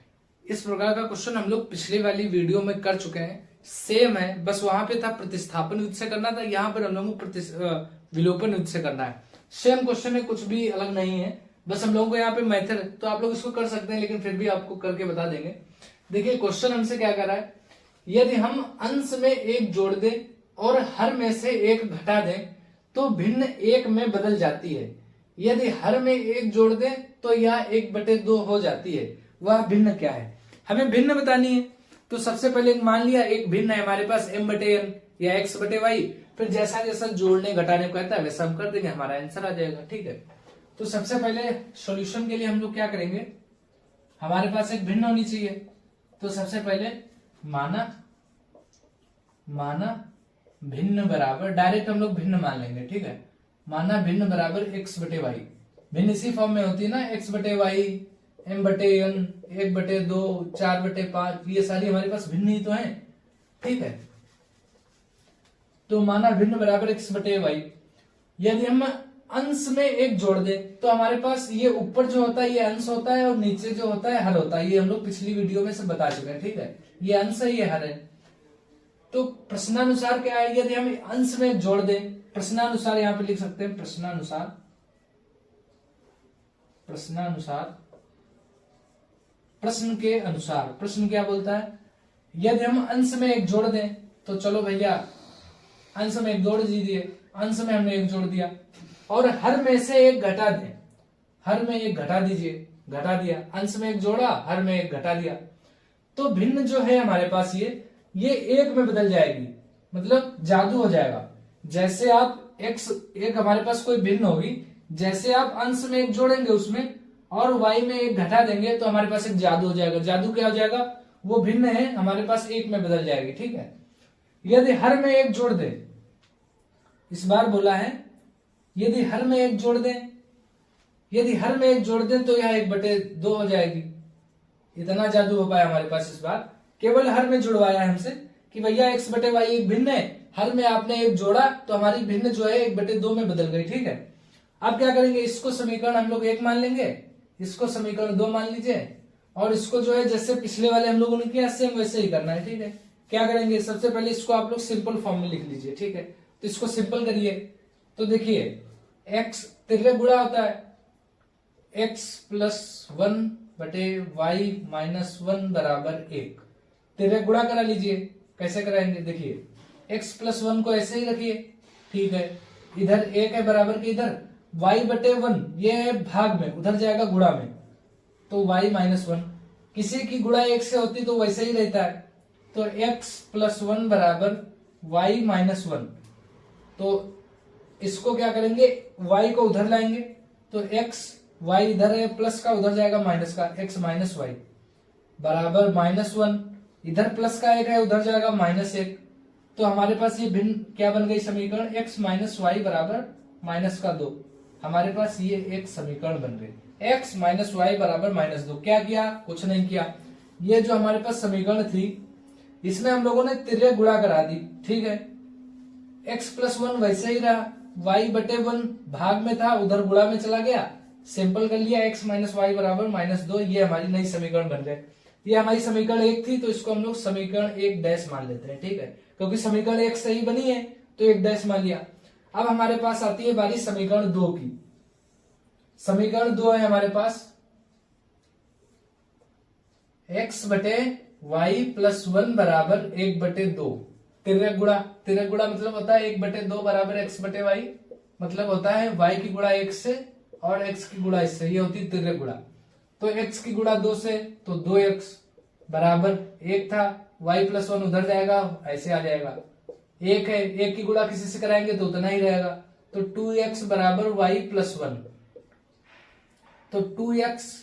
इस प्रकार का क्वेश्चन हम लोग पिछली वाली वीडियो में कर चुके हैं, सेम है। बस वहां पे था प्रतिस्थापन विधि से करना था, यहाँ पर हम लोगों को विलोपन विधि से करना है। सेम क्वेश्चन है, कुछ भी अलग नहीं है, बस हम लोगों को यहाँ पे मेथड, तो आप लोग इसको कर सकते हैं, लेकिन फिर भी आपको करके बता देंगे। देखिए क्वेश्चन हमसे क्या कर रहा है, यदि हम अंश में 1 जोड़ दें और हर में से 1 घटा दें तो भिन्न 1 में बदल जाती है। यदि हर में 1 जोड़ दें तो यह 1/2 हो जाती है। वह भिन्न क्या है, हमें भिन्न बतानी है। तो सबसे पहले मान लिया एक भिन्न है हमारे पास m/n या x/y, फिर जैसा जैसा जोड़ने घटाने को कहता है वैसा हम कर देंगे, हमारा आंसर आ जाएगा, ठीक है। तो सबसे पहले सॉल्यूशन के लिए हम लोग क्या करेंगे, हमारे पास एक भिन्न होनी चाहिए। तो सबसे पहले माना भिन्न बराबर, डायरेक्ट हम लोग भिन्न मान लेंगे, ठीक है। माना भिन्न बराबर x/y, भिन्न इसी फॉर्म में होती है ना, x/y, m/n, 1/2, 4/5, ये सारी हमारे पास भिन्न ही तो है, ठीक है। तो माना भिन्न बराबर x/y, यदि हम अंश में 1 जोड़ दे तो हमारे पास ये ऊपर जो होता है ये अंश होता है और नीचे जो होता है हर होता है। ये हम लोग पिछली वीडियो में सब बता चुके हैं, ठीक है। ये अंश है, ये हर है। तो प्रश्नानुसार क्या है, यदि हम अंश में जोड़ दें, प्रश्नानुसार यहाँ पे लिख सकते हैं, प्रश्नानुसार प्रश्न के अनुसार, प्रश्न क्या बोलता है, यदि हम अंश में 1 जोड़ दें तो चलो भैया अंश में एक जोड़ दीजिए, अंश में हमने एक जोड़ दिया, और हर में से एक घटा दें, हर में एक घटा दीजिए, घटा दिया, अंश में एक जोड़ा, हर में एक घटा दिया, तो भिन्न जो है हमारे पास ये एक में बदल जाएगी, मतलब जादू हो जाएगा। जैसे आप x एक हमारे पास कोई भिन्न होगी, जैसे आप अंश में एक जोड़ेंगे उसमें और y में एक घटा देंगे तो हमारे पास एक जादू हो जाएगा। जादू क्या हो जाएगा, वो भिन्न है हमारे पास एक में बदल जाएगी। ठीक है, यदि हर में एक जोड़ दे, इस बार बोला है यदि हर में एक जोड़ दें, यदि हर में एक जोड़ दें तो यह 1/2 हो जाएगी। इतना जादू हो पाया हमारे पास इस बार, केवल हर में जुड़वाया है हमसे कि भैया x/y एक भिन्न है, हर में आपने एक जोड़ा तो हमारी भिन्न जो है 1/2 में बदल गई। ठीक है, अब क्या करेंगे, इसको समीकरण हम लोग 1 मान लेंगे, इसको समीकरण 2 मान लीजिए, और इसको जो है जैसे पिछले वाले हम लोगों ने किया सेम वैसे ही करना है। ठीक है, क्या करेंगे, सबसे पहले इसको आप लोग सिंपल फॉर्म में लिख लीजिए। ठीक है, तो इसको सिंपल करिए, तो देखिए x तिर्यक गुणा होता है x + 1/y - 1 = 1। तिर्यक गुणा करा लीजिए, कैसे कराएंगे, देखिए x + 1 को ऐसे ही रखिए। ठीक है, इधर 1 है बराबर के इधर, y/1 ये है भाग में, उधर जाएगा गुणा में, तो y - 1। किसी की गुणा 1 से होती तो वैसे ही रहता है, तो x + 1 = y - 1। तो इसको क्या करेंगे, y को उधर लाएंगे, तो x y इधर है प्लस का, उधर जाएगा माइनस का, x - y बराबर -1, इधर प्लस का 1 है, उधर जाएगा -1। तो हमारे पास ये भिन्न क्या बन गई समीकरण, x - y = -2। हमारे पास ये एक समीकरण बन गई, x - y = -2। क्या किया, कुछ नहीं किया, ये जो हमारे पास समीकरण थी इसमें हम लोगों ने तिर्यक गुणा करा दी। ठीक है, x + 1 वैसे ही रहा, y/1 भाग में था, उधर गुणा में चला गया, सिंपल कर लिया, x - y = -2। ये हमारी नई समीकरण बन गए। ये हमारी समीकरण 1 थी, तो इसको हम लोग समीकरण 1 मान लेते हैं। ठीक है, क्योंकि समीकरण 1 सही बनी है तो 1 मान लिया। अब हमारे पास आती है बारी समीकरण 2 की। समीकरण 2 है हमारे पास x/y + 1 = 1/2। तिर्यक गुणा, तिर्यक गुणा मतलब होता है 1/2 = x/y, मतलब होता है y की गुणा 1 से और x की गुणा इससे, ये होती है तिर्यक गुणा। तो x की गुणा 2 से, तो 2x बराबर 1 था, y + 1 उधर जाएगा, ऐसे आ जाएगा, 1 है, 1 की गुणा किसी से कराएंगे तो उतना ही रहेगा, तो 2x = y + 1। तो 2x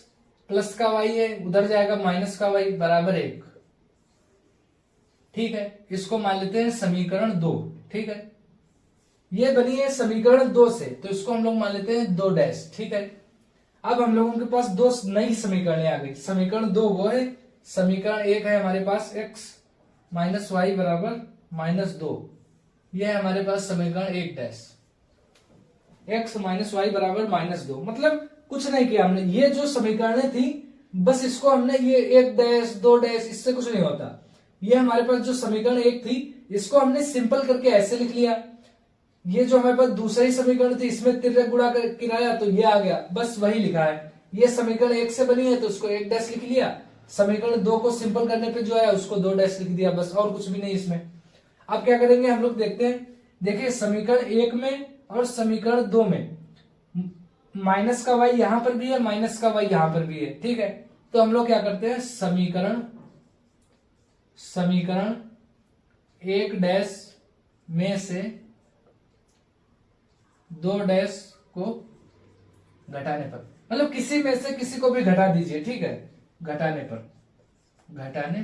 प्लस का y है, उधर जाएगा माइनस का y बराबर 1। ठीक है, इसको मान लेते हैं समीकरण 2। ठीक है, ये बनी है समीकरण 2 से, तो इसको हम लोग मान लेते हैं 2 ठीक है, अब हम लोगों के पास 2 नई समीकरणें आ गई। समीकरण 2 वो है, समीकरण 1 है हमारे पास x - y = -2। ये है हमारे पास समीकरण 1 x - y = -2। मतलब कुछ नहीं किया हमने, ये जो समीकरणें थी बस इसको हमने ये 1 2 इससे कुछ नहीं होता। ये हमारे पास जो समीकरण 1 थी इसको हमने सिंपल करके ऐसे लिख लिया। ये जो हमारे पास दूसरी समीकरण थी इसमें तिर्यक गुणा किराया तो ये आ गया, बस वही लिखा है। ये समीकरण 1 से बनी है तो उसको 1 लिख लिया, समीकरण 2 को सिंपल करने पे जो है उसको 2 लिख दिया, बस और कुछ भी नहीं इसमें। अब क्या करेंगे हम लोग देखते हैं, देखिए समीकरण 1 में और समीकरण 2 में माइनस का y यहां पर भी है, माइनस का y यहां पर भी है। ठीक है, तो हम लोग क्या करते हैं, समीकरण 1 में से 2 को घटाने पर, मतलब किसी में से किसी को भी घटा दीजिए। ठीक है, घटाने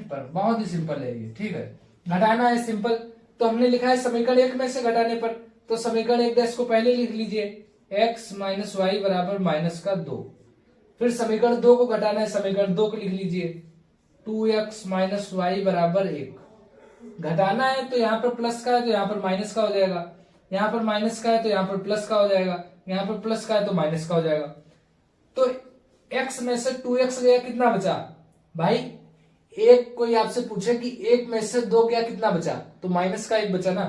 पर बहुत ही सिंपल है ये। ठीक है, घटाना है सिंपल, तो हमने लिखा है समीकरण 1 में से घटाने पर, तो समीकरण 1 को पहले लिख लीजिए, x - y = -2। फिर समीकरण 2 को घटाना है, समीकरण 2 को लिख लीजिए 2x - y = 1। घटाना है तो यहाँ पर प्लस का है तो यहाँ पर माइनस का हो जाएगा, यहाँ पर माइनस का है तो यहाँ पर प्लस का हो जाएगा, यहाँ पर प्लस का है तो माइनस का हो जाएगा। तो x में से 2x गया, कितना बचा भाई, एक कोई आपसे पूछे कि 1 में से 2 गया कितना बचा, तो माइनस का 1 बचा ना।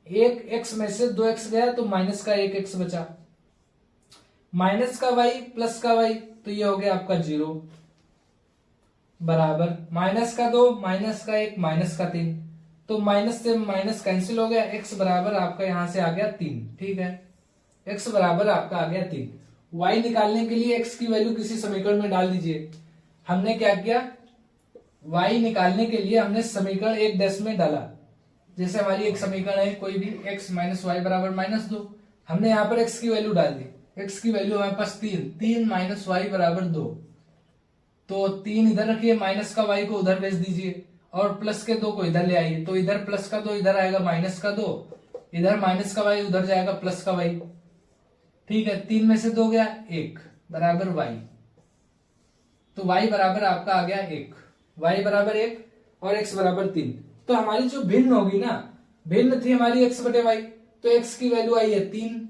1x में से 2x गया तो माइनस का 1x बचा, माइनस का y प्लस का y, तो ये हो गया आपका 0 बराबर -2 -1 -3। तो माइनस से माइनस कैंसिल हो गया, x बराबर आपका यहां से आ गया 3। ठीक है, x बराबर आपका आ गया 3। y निकालने के लिए x की वैल्यू किसी समीकरण में डाल दीजिए। हमने क्या किया, y निकालने के लिए हमने समीकरण 1 में डाला। जैसे हमारी एक समीकरण है कोई भी, x माइनस वाई बराबर -2, हमने यहाँ पर x की वैल्यू डाल दी। x की वैल्यू हमारे पास 3 माइनस वाई बराबर 2, तो 3 इधर रखिए, माइनस का y को उधर भेज दीजिए और प्लस के 2 को इधर ले आइए। तो इधर प्लस का 2 इधर आएगा, माइनस का 2 इधर, माइनस का y उधर जाएगा, प्लस का y। ठीक है, 3 में से 2 गया 1 बराबर y। तो y बराबर आपका आ गया 1, y बराबर 1 और x बराबर 3। तो हमारी जो भिन्न होगी ना, भिन्न थी हमारी x बटे y, तो x की वैल्यू आई है 3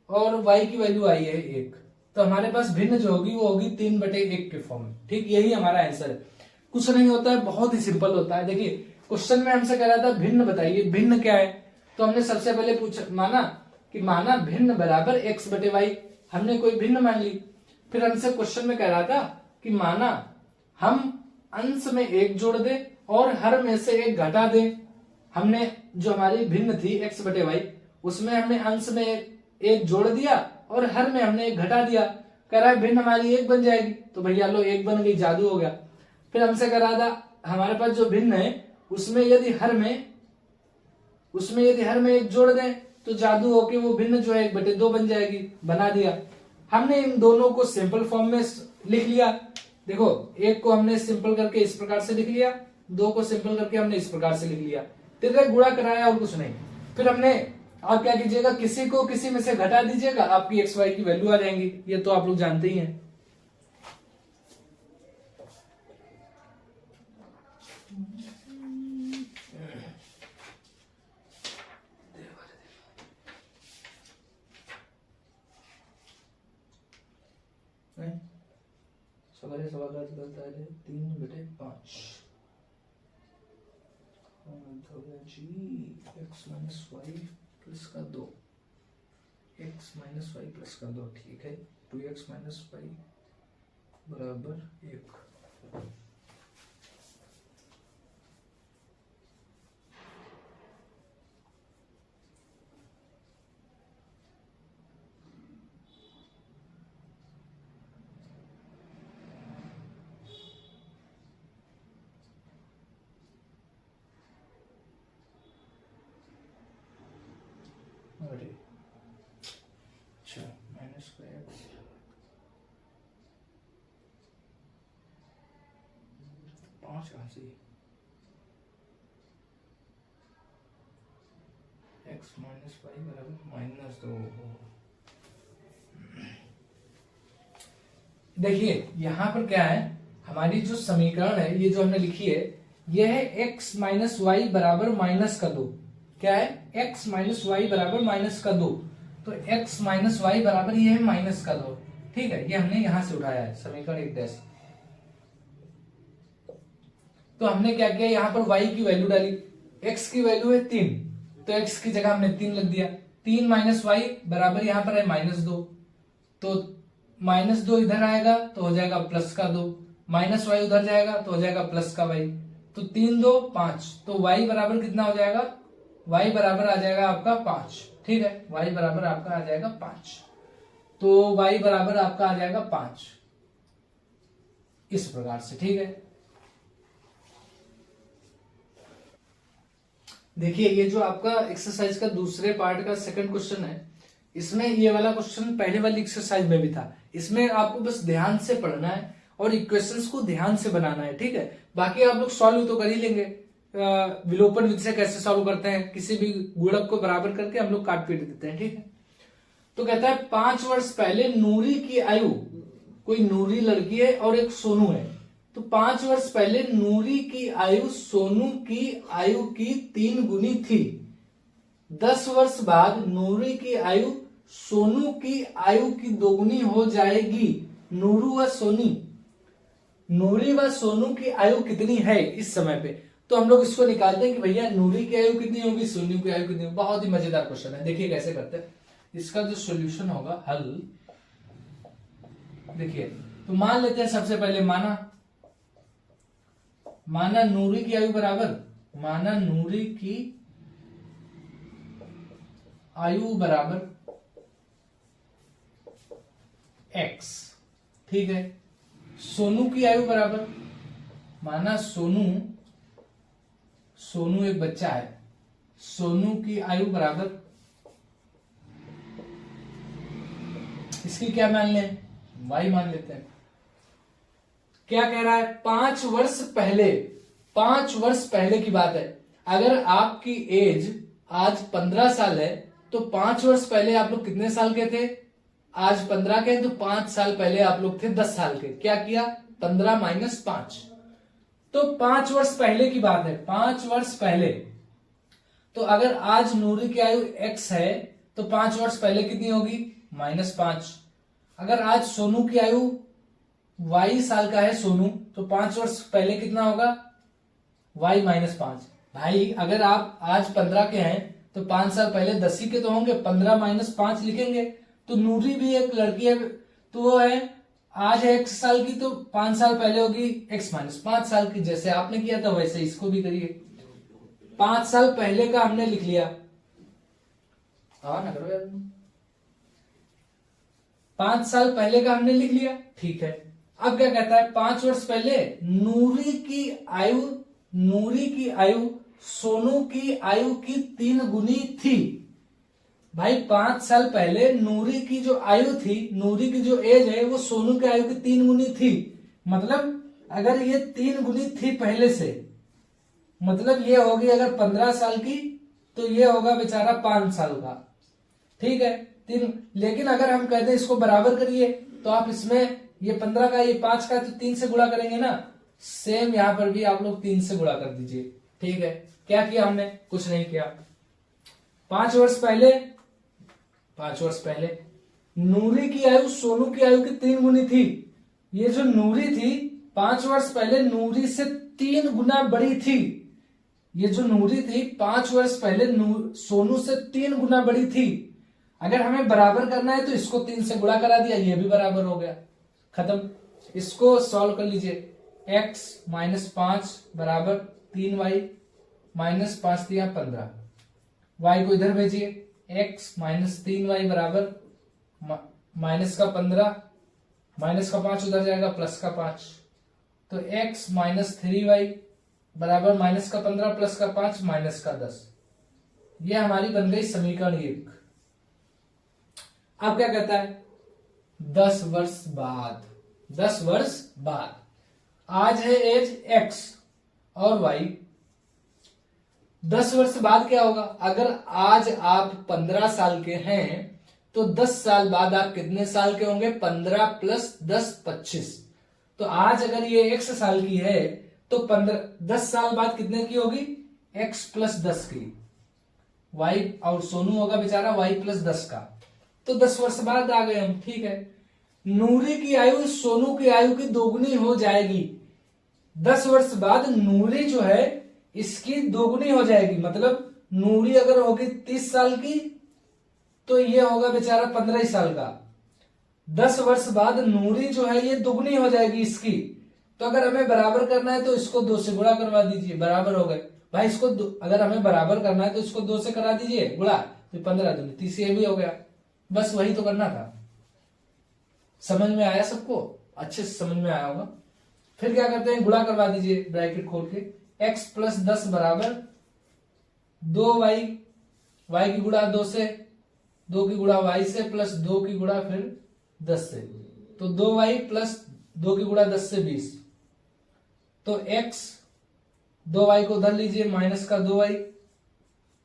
और y की वैल्यू आई है 1। तो हमारे पास भिन्न जो होगी वो होगी 3/1 के फॉर्म में। ठीक, यही हमारा आंसर है। कुछ नहीं होता है, बहुत ही सिंपल होता है। देखिए क्वेश्चन में हमसे कह रहा था भिन्न बताइए, भिन्न क्या है, तो हमने सबसे पहले माना भिन्न बराबर x बटे वाई, हमने कोई भिन्न मान ली। फिर हमसे क्वेश्चन में कह रहा था कि माना हम अंश में 1 जोड़ दे और हर में से 1 घटा दे। हमने जो हमारी भिन्न थी x बटे वाई, उसमें हमने अंश में 1 जोड़ दिया और हर में हमने 1 घटा दिया। कह रहा है भिन्न हमारी 1 बन जाएगी, तो भैया लो 1 बन गई, जादू हो गया। फिर हमसे कह रहा था हमारे पास जो भिन्न है उसमें यदि हर में 1 जोड़ दें तो जादू होके वो भिन्न जो है 1/2 बन जाएगी, बना दिया। हमने इन दोनों को सिंपल फॉर्म में लिख लिया। देखो, 1 को हमने सिंपल करके इस प्रकार से लिख लिया, 2 को सिंपल करके हमने इस प्रकार से लिख लिया, तिरक गुणा कराया और कुछ नहीं। फिर हमने, आप क्या कीजिएगा, किसी को किसी में से घटा दीजिएगा, आपकी एक्स वाई की वैल्यू आ जाएंगी। ये तो आप लोग जानते ही हैं। सवाल 3/5 x माइनस वाई प्लस का 2, x माइनस वाई प्लस का 2। ठीक है, 2x माइनस वाई बराबर 1। अच्छा, माइनस का x 5 कहां से, x माइनस वाई बराबर -2। देखिए यहां पर क्या है, हमारी जो समीकरण है, ये जो हमने लिखी है, यह है x माइनस वाई बराबर -2। क्या है, x माइनस वाई बराबर -2। तो x माइनस वाई बराबर ये है -2। ठीक है, ये हमने यहां से उठाया है समीकरण 1। तो हमने क्या किया, यहां पर y की वैल्यू डाली, x की वैल्यू है 3, तो x की जगह हमने 3 लिख दिया। 3 माइनस वाई बराबर यहां पर है -2, तो -2 इधर आएगा तो हो जाएगा प्लस का 2, माइनस वाई उधर जाएगा तो हो जाएगा प्लस का वाई। तो 3 2 5, तो y बराबर कितना हो जाएगा, y बराबर आ जाएगा आपका 5। ठीक है, y बराबर आपका आ जाएगा 5। तो y बराबर आपका आ जाएगा 5 इस प्रकार से। ठीक है, देखिए ये जो आपका एक्सरसाइज का दूसरे पार्ट का सेकंड क्वेश्चन है, इसमें ये वाला क्वेश्चन पहले वाली एक्सरसाइज में भी था। इसमें आपको बस ध्यान से पढ़ना है और इक्वेशंस को ध्यान से बनाना है। ठीक है, बाकी आप लोग सॉल्व तो कर ही लेंगे। विलोपन विधि से कैसे सॉल्व करते हैं, किसी भी गुणक को बराबर करके हम लोग काट पीट देते हैं। ठीक है, तो कहता है 5 वर्ष पहले नूरी की आयु, कोई नूरी लड़की है और एक सोनू है, तो 5 वर्ष पहले नूरी की आयु सोनू की आयु की 3 गुनी थी। 10 वर्ष बाद नूरी की आयु सोनू की आयु की 2 गुनी हो जाएगी। नूरी व सोनू की आयु कितनी है इस समय पे, तो हम लोग इसको निकालते हैं कि भैया नूरी की आयु कितनी होगी, सोनू की आयु कितनी होगी। बहुत ही मजेदार क्वेश्चन है, देखिए कैसे करते हैं। इसका जो सॉल्यूशन होगा, हल देखिए, तो मान लेते हैं सबसे पहले माना नूरी की आयु बराबर माना नूरी की आयु बराबर x, ठीक है। सोनू की आयु बराबर, माना सोनू एक बच्चा है, सोनू की आयु बराबर, इसकी क्या मान लें, y मान लेते हैं। क्या कह रहा है, 5 वर्ष पहले की बात है। अगर आपकी एज आज 15 साल है तो 5 वर्ष पहले आप लोग कितने साल के थे, आज 15 के, तो 5 साल पहले आप लोग थे 10 साल के। क्या किया, 15 - 5, तो 5 वर्ष पहले की बात है, 5 वर्ष पहले। तो अगर आज नूरी की आयु x है तो 5 वर्ष पहले कितनी होगी, -5। अगर आज सोनू की आयु y साल का है सोनू, तो 5 वर्ष पहले कितना होगा, y -5। भाई अगर आप आज 15 के हैं तो 5 साल पहले 10 ही के तो होंगे, 15 - 5 लिखेंगे। तो नूरी भी एक लड़की है, तो वो है आज है x साल की, तो 5 साल पहले होगी x - 5 साल की। जैसे आपने किया था वैसे इसको भी करिए। 5 साल पहले का हमने लिख लिया, हाँ ना करो यार, 5 साल पहले का हमने लिख लिया, ठीक है। अब क्या कहता है, 5 वर्ष पहले नूरी की आयु सोनू की आयु की 3 गुनी थी। भाई 5 साल पहले नूरी की जो आयु थी, नूरी की जो एज है वो सोनू की आयु की 3 गुनी थी। मतलब अगर ये 3 गुनी थी पहले से, मतलब ये होगी अगर 15 साल की तो ये होगा बेचारा 5 साल का, ठीक है। लेकिन अगर हम कहते हैं इसको बराबर करिए, तो आप इसमें ये 15 का ये 5 का तो 3 से गुणा करेंगे ना, सेम यहां पर भी आप लोग 3 से गुणा कर दीजिए, ठीक है। क्या किया हमने, कुछ नहीं किया। 5 वर्ष पहले नूरी की आयु सोनू की आयु की 3 गुनी थी। ये जो नूरी थी 5 वर्ष पहले नूरी से 3 गुना बड़ी थी। ये जो नूरी थी 5 वर्ष पहले सोनू से 3 गुना बड़ी थी। अगर हमें बराबर करना है तो इसको 3 से गुणा करा दिया, ये भी बराबर हो गया, खत्म। इसको सॉल्व कर लीजिए, x - 5 बराबर 3y -5 दिया 15, y को इधर भेजिए, x - 3y बराबर माइनस का 15, माइनस का 5 उधर जाएगा, प्लस का 5, तो x - 3y बराबर माइनस का 15 प्लस का 5 माइनस का 10। ये हमारी बन गई समीकरण 1। अब क्या कहता है, 10 वर्ष बाद आज है एज x और y, 10 वर्ष बाद क्या होगा, अगर आज आप 15 साल के हैं तो 10 साल बाद आप कितने साल के होंगे, 15 + 10 25। तो आज अगर ये x साल की है तो 10 साल बाद कितने की होगी, x + 10 की, y और सोनू होगा बेचारा y + 10 का। तो 10 वर्ष बाद आ गए हम, ठीक है। नूरी की आयु सोनू की आयु की 2 गुनी हो जाएगी। 10 वर्ष बाद नूरी जो है इसकी 2 गुनी हो जाएगी। मतलब नूरी अगर होगी 30 साल की तो ये होगा बेचारा 15 साल का। 10 वर्ष बाद नूरी जो है ये 2 गुनी हो जाएगी इसकी। तो अगर हमें बराबर करना है तो इसको 2 से गुणा करवा दीजिए, बराबर हो गए। भाई इसको अगर हमें बराबर करना है तो इसको 2 से करा दीजिए गुणा, तो 15 दूनी 30 ये भी हो गया। बस वही तो करना था। समझ में आया सबको, अच्छे से समझ में आया होगा। फिर क्या करते हैं, गुणा करवा दीजिए ब्रैकेट खोल के, x + 10 बराबर 2y, y की गुणा 2 से, 2 की गुणा y से, प्लस 2 की गुणा फिर 10 से, तो 2y + 2 की गुणा 10 से 20। तो x 2y को उधर लीजिए, माइनस का 2y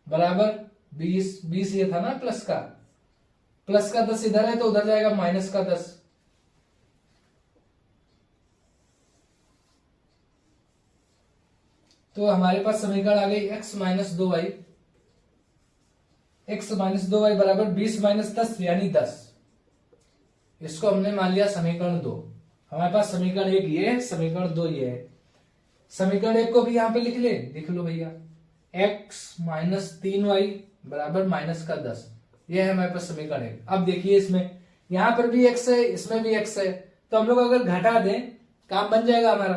बराबर 20, 20 ये था ना प्लस का 10 इधर है तो उधर जाएगा माइनस का 10। तो हमारे पास समीकरण आ गई x - 2y, x - 2y बराबर 20 - 10 यानी 10। इसको हमने मान लिया समीकरण 2। हमारे पास समीकरण 1 ये है, समीकरण 2 ये है। समीकरण 1 को भी यहां पे लिख लो भैया, x - 3y बराबर माइनस का 10। ये है हमारे पास समीकरण 1। अब देखिए इसमें यहां पर भी x है, इसमें भी x है, तो हम लोग अगर घटा दें काम बन जाएगा हमारा।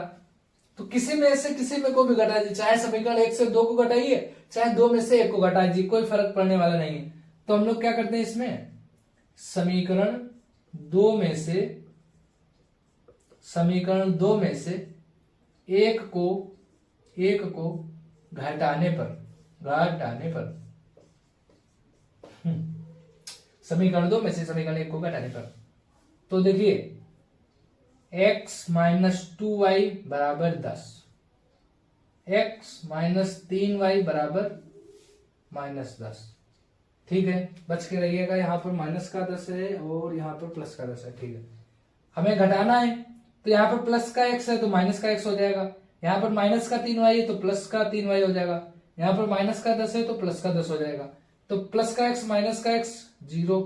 तो किसी में से किसी में को भी घटा दीजिए, चाहे समीकरण 1 से 2 को घटाइए, चाहे 2 में से 1 को घटा दीजिए, कोई फर्क पड़ने वाला नहीं है। तो हम लोग क्या करते हैं इसमें, समीकरण 2 में से एक को घटाने पर समीकरण 2 में से समीकरण 1 को घटाने पर, तो देखिए x माइनस 2y बराबर 10, x माइनस 3y बराबर माइनस 10। ठीक है, बच के रहिएगा, यहाँ पर माइनस का 10 है और यहाँ पर प्लस का 10 है। ठीक है, हमें घटाना है, तो यहाँ पर प्लस का x है तो माइनस का x हो जाएगा, यहाँ पर माइनस का 3y है तो प्लस का 3y हो जाएगा, यहाँ पर माइनस का 10 है तो प्लस का 10 हो जाएगा। तो प्लस का x माइनस का x 0,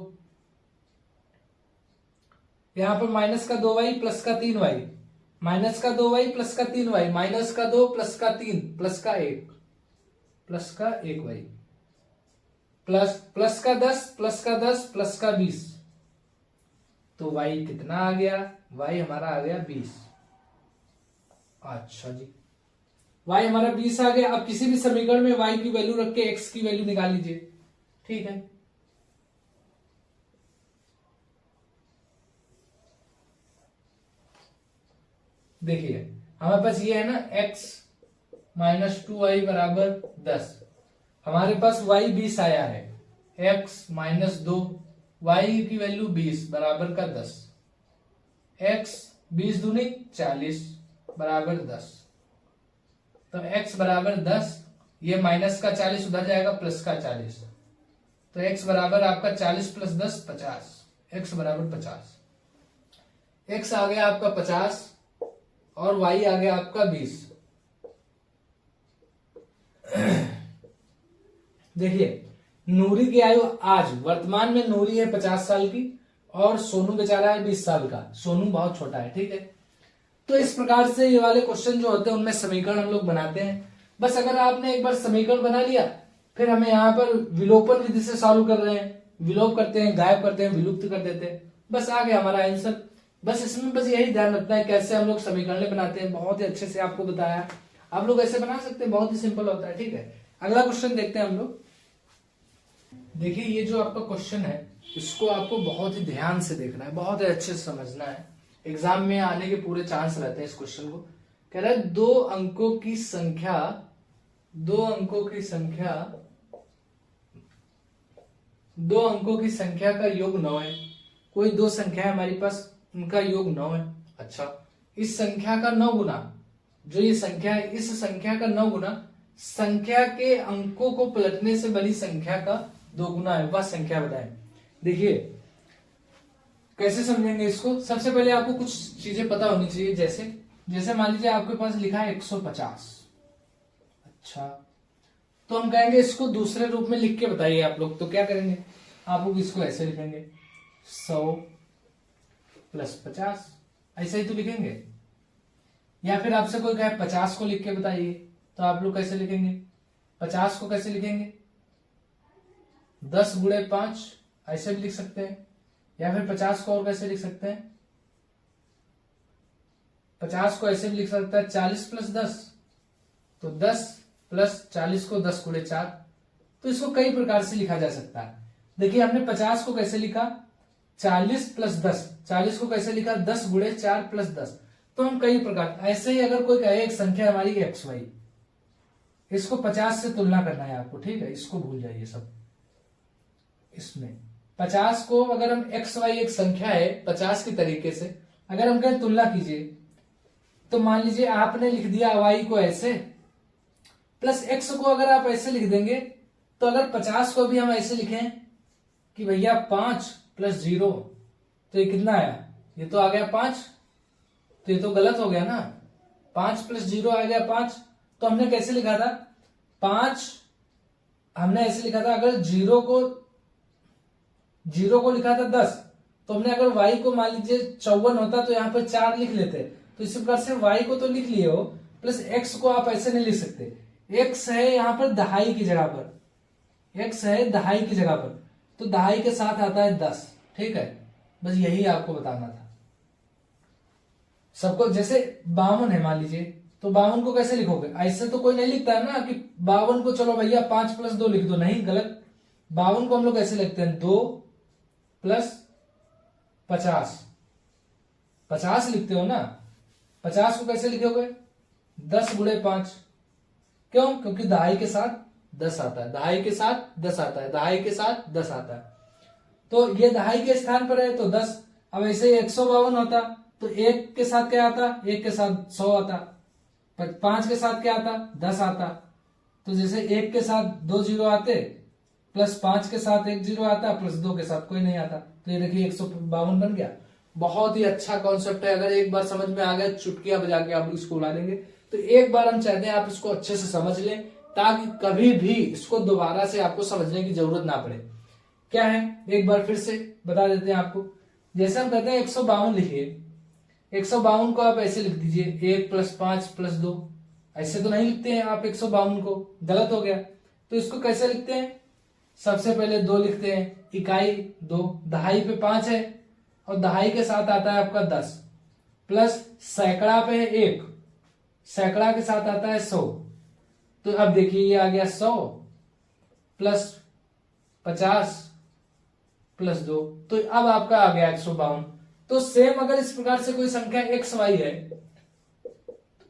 यहाँ पर माइनस का 2y प्लस का 3y, माइनस का 2y प्लस का 3y, माइनस का 2 प्लस का 3 प्लस का 1 y, प्लस का 10 प्लस का 10 प्लस का 20, तो y कितना आ गया, y हमारा आ गया 20। अच्छा जी, y हमारा 20 आ गया। अब किसी भी समीकरण में y की वैल्यू रख के x की वैल्यू निकाल लीजिए। ठीक है, देखिए हमारे पास ये है ना x माइनस 2y बराबर 10, हमारे पास y 20 आया है, x माइनस 2, y की वैल्यू 20 बराबर का 10, x 20 दूनी 40 बराबर 10, तो x बराबर 10, ये माइनस का 40 उधर जाएगा प्लस का 40, तो x बराबर आपका 40 प्लस 10 50, x बराबर 50, x आ गया आपका 50 और y आ गया आपका 20। देखिए नूरी की आयु आज वर्तमान में नूरी है 50 साल की और सोनू बेचारा है 20 साल का, सोनू बहुत छोटा है। ठीक है, तो इस प्रकार से ये वाले क्वेश्चन जो होते हैं उनमें समीकरण हम लोग बनाते हैं। बस अगर आपने एक बार समीकरण बना लिया, फिर हमें यहाँ पर विलोपन विधि से सॉल्व कर रहे हैं, विलोप करते हैं, गायब करते हैं, विलुप्त कर देते हैं, बस आ गया हमारा आंसर। बस इसमें बस यही ध्यान रखना है कैसे हम लोग समीकरण बनाते हैं, बहुत ही अच्छे से आपको बताया। आप लोग ऐसे बना सकते हैं, बहुत ही सिंपल होता है। ठीक है, अगला क्वेश्चन देखते हैं हम लोग। देखिए ये जो आपका क्वेश्चन है इसको आपको बहुत ही ध्यान से देखना है, बहुत ही अच्छे से समझना है, एग्जाम में आने के पूरे चांस रहते हैं इस क्वेश्चन को। कह रहा है दो अंकों की संख्या का योग 9 है। कोई दो संख्या है हमारे पास, उनका योग 9 है। अच्छा, इस संख्या का 9 गुना, जो ये संख्या है इस संख्या का 9 गुना संख्या के अंकों को पलटने से बनी संख्या का 2 गुना है, वह संख्या बताएं। देखिए कैसे समझेंगे इसको, सबसे पहले आपको कुछ चीजें पता होनी चाहिए, जैसे मान लीजिए आपके पास लिखा है 150। अच्छा, तो हम कहेंगे इसको दूसरे रूप में लिख के बताइए आप लोग, तो क्या करेंगे, आप लोग इसको ऐसे लिखेंगे 100 प्लस 50, ऐसे ही तो लिखेंगे। या फिर आपसे कोई कहे 50 को लिख के बताइए, तो आप लोग कैसे लिखेंगे, 50 को कैसे लिखेंगे 10 गुणे 5, ऐसे भी लिख सकते हैं। या फिर 50 को और कैसे लिख सकते हैं, 50 को ऐसे भी लिख सकता है 40 प्लस 10, तो 10 प्लस 40 को 10 गुणे 4, तो इसको कई प्रकार से लिखा जा सकता है। देखिए हमने 50 को कैसे लिखा 40 प्लस 10, 40 को कैसे लिखा 10 गुणे 4 प्लस 10, तो हम कई प्रकार। ऐसे ही अगर कोई कहे एक संख्या हमारी एक्स वाई, इसको 50 से तुलना करना है आपको, ठीक है, इसको भूल जाइए सब। इसमें 50 को अगर हम एक्स वाई एक संख्या है 50 की तरीके से अगर हम कहें तुलना कीजिए, तो मान लीजिए आपने लिख दिया वाई को ऐसे, प्लस एक्स को अगर आप ऐसे लिख देंगे, तो अगर 50 को भी हम ऐसे लिखें कि भैया 5 प्लस 0, तो ये कितना आया, ये तो आ गया 5, तो ये तो गलत हो गया ना, 5 प्लस 0 आ गया 5। तो हमने कैसे लिखा था 5, हमने ऐसे लिखा था, अगर 0 को लिखा था 10, तो हमने अगर y को मान लीजिए 54 होता तो यहाँ पर 4 लिख लेते। तो इस प्रकार से y को तो लिख लिए हो, प्लस x को आप ऐसे नहीं लिख सकते, x है यहाँ पर दहाई की जगह पर, x है दहाई की जगह पर, तो दहाई के साथ आता है 10। ठीक है, बस यही आपको बताना था सबको। जैसे 52 है मान लीजिए, तो 52 को कैसे लिखोगे? ऐसे तो कोई नहीं लिखता है ना कि 52 को चलो भैया 5 + 2 लिख दो, नहीं, गलत। 52 को हम लोग कैसे लिखते हैं? 2 + 50, 50 लिखते हो ना। 50 को कैसे लिखोगे? 10 × 5। क्यों? क्योंकि दहाई के साथ 10 आता है, दहाई के साथ 10 आता है, दहाई के साथ 10 आता है। तो ये दहाई के स्थान पर है तो 10। अब ऐसे 152 होता तो 1 के साथ क्या आता? 1 के साथ 100 आता। 5 के साथ क्या आता? 10 आता। तो जैसे 1 के साथ 2 जीरो आते, +5 के साथ 1 जीरो आता, +2 के साथ कोई नहीं आता। तो ये देखिए 152 बन गया। बहुत ही अच्छा कॉन्सेप्ट है। अगर एक बार समझ में आ गया, चुटकियां बजा के आप इसको उड़ा देंगे। तो एक बार हम चाहते हैं आप इसको अच्छे से समझ लें, ताकि कभी भी इसको दोबारा से आपको समझने की जरूरत ना पड़े। क्या है, एक बार फिर से बता देते हैं आपको। जैसे हम कहते हैं 152 लिखिए, 152 को आप ऐसे लिख दीजिए 1 + 5 + 2। ऐसे तो नहीं लिखते हैं आप 152 को, गलत हो गया। तो इसको कैसे लिखते हैं? सबसे पहले 2 लिखते हैं, इकाई 2, दहाई पे 5 है और दहाई के साथ आता है आपका 10, प्लस सैकड़ा पे है 1, सैकड़ा के साथ आता है 100। तो अब देखिए ये आ गया 100 + 50 + 2, तो अब आपका आ गया 152। तो सेम अगर इस प्रकार से कोई संख्या एक्स वाई है,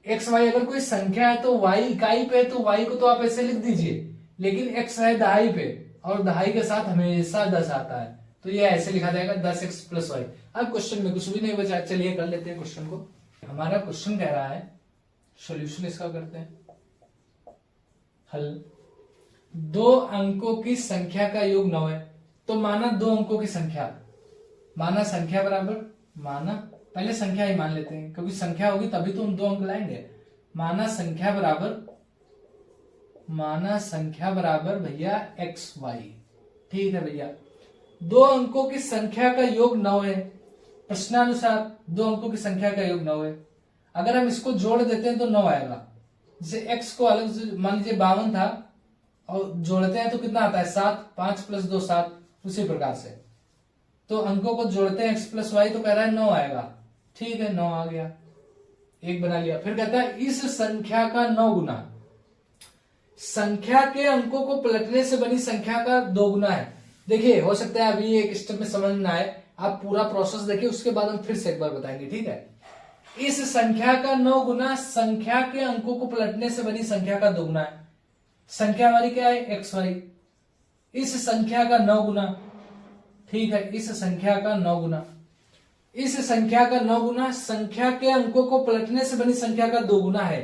एक्स वाई अगर कोई संख्या है तो वाई इकाई पे है, तो वाई को तो आप ऐसे लिख दीजिए। लेकिन एक्स है दहाई पे और दहाई के साथ हमेशा 10 आता है, तो ये ऐसे लिखा जाएगा 10x + y। अब क्वेश्चन में कुछ भी नहीं बचा, चलिए कर लेते हैं क्वेश्चन को। हमारा क्वेश्चन कह रहा है, सॉल्यूशन इसका करते हैं हल। 2 अंकों की संख्या का योग 9 है। तो माना 2 अंकों की संख्या, माना संख्या बराबर, माना पहले संख्या ही मान लेते हैं, क्योंकि संख्या होगी तभी तो हम 2 अंक लाएंगे। माना संख्या बराबर भैया एक्स वाई। ठीक है भैया, 2 अंकों की संख्या का योग 9 है। प्रश्नानुसार 2 अंकों की संख्या का योग 9 है। अगर हम इसको जोड़ देते हैं तो 9 आएगा। जैसे x को अलग से मान लीजिए 52 था और जोड़ते हैं तो कितना आता है? 7, 5 + 2 7। उसी प्रकार से तो अंकों को जोड़ते हैं x + y, तो कह रहा है 9 आएगा। ठीक है, 9 आ गया, एक बना लिया। फिर कहता है इस संख्या का 9 गुना, संख्या के अंकों को पलटने से बनी संख्या का 2 गुना है। देखिए हो सकता है अभी एक स्टेप में समझ में आए, आप पूरा प्रोसेस देखिए, उसके बाद हम फिर से एक बार बताएंगे। ठीक है, इस संख्या का 9 गुना संख्या के अंकों को पलटने से बनी संख्या का 2 गुना है। संख्या हमारी क्या है? X y. इस संख्या का 9 गुना, ठीक है, इस संख्या का 9 गुना, इस संख्या का 9 गुना संख्या के अंकों को पलटने से बनी संख्या का 2 गुना है।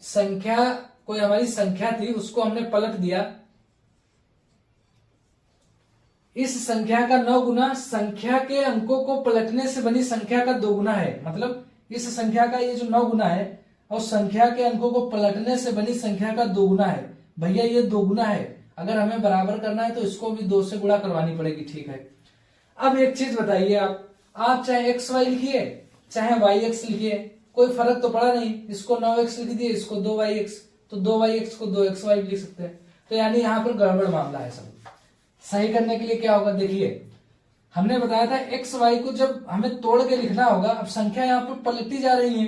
संख्या कोई हमारी संख्या थी, उसको हमने पलट दिया। इस संख्या का 9 गुना संख्या के अंकों को पलटने से बनी संख्या का 2 गुना है। मतलब इस संख्या का ये जो 9 गुना है और संख्या के अंकों को पलटने से बनी संख्या का 2 गुना है। भैया ये 2 गुना है, अगर हमें बराबर करना है तो इसको भी 2 से गुणा करवानी पड़ेगी। ठीक है, अब एक चीज बताइए, आप चाहे एक्स वाई लिखिए चाहे वाई एक्स लिखिए, कोई फर्क तो पड़ा नहीं। इसको 9x लिख दिए, इसको 2yx, तो 2yx को 2xy भी लिख सकते हैं। तो यानी यहाँ पर गड़बड़ मामला है। सब सही करने के लिए क्या होगा, देखिए हमने बताया था एक्स वाई को जब हमें तोड़ के लिखना होगा। अब संख्या यहाँ पर पलटी जा रही है,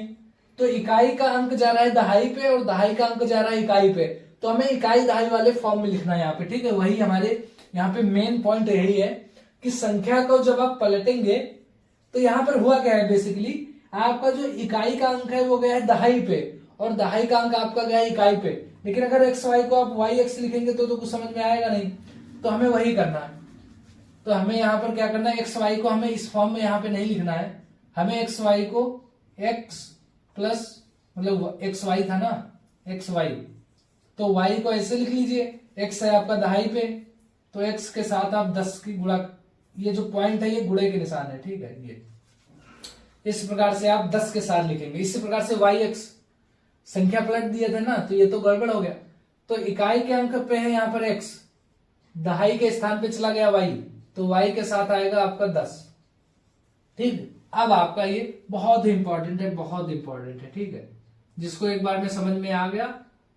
तो इकाई का अंक जा रहा है दहाई पे और दहाई का अंक जा रहा है इकाई पे, तो हमें इकाई दहाई वाले फॉर्म में लिखना है यहाँ पे। ठीक है, वही हमारे यहाँ पे मेन पॉइंट यही है कि संख्या को जब आप पलटेंगे तो यहाँ पर हुआ क्या है, बेसिकली आपका जो इकाई का अंक है वो गया है दहाई पे और दहाई का अंक आपका गया है इकाई पे। लेकिन अगर एक्स वाई को आप वाई एक्स लिखेंगे तो कुछ समझ में आएगा नहीं, तो हमें वही करना है। तो हमें यहाँ पर क्या करना है, एक्स वाई को हमें इस फॉर्म में यहाँ पे नहीं लिखना है। हमें एक्स वाई को एक्स प्लस, मतलब एक्स वाई था ना, एक्स वाई, तो वाई को ऐसे लिख लीजिए। एक्स है आपका दहाई पे, तो एक्स के साथ आप 10 की गुणा, ये जो पॉइंट है ये गुणे के निशान है। ठीक है, ये इस प्रकार से आप 10 के साथ लिखेंगे। इसी प्रकार से वाई एक्स, संख्या पलट दिए थे ना, तो ये तो गड़बड़ हो गया। तो इकाई के अंक पे है यहाँ पर एक्स, दहाई के स्थान पे चला गया वाई, तो वाई के साथ आएगा आपका 10। ठीक, अब आपका ये बहुत ही इंपॉर्टेंट है, बहुत इंपॉर्टेंट है। ठीक है, जिसको एक बार में समझ में आ गया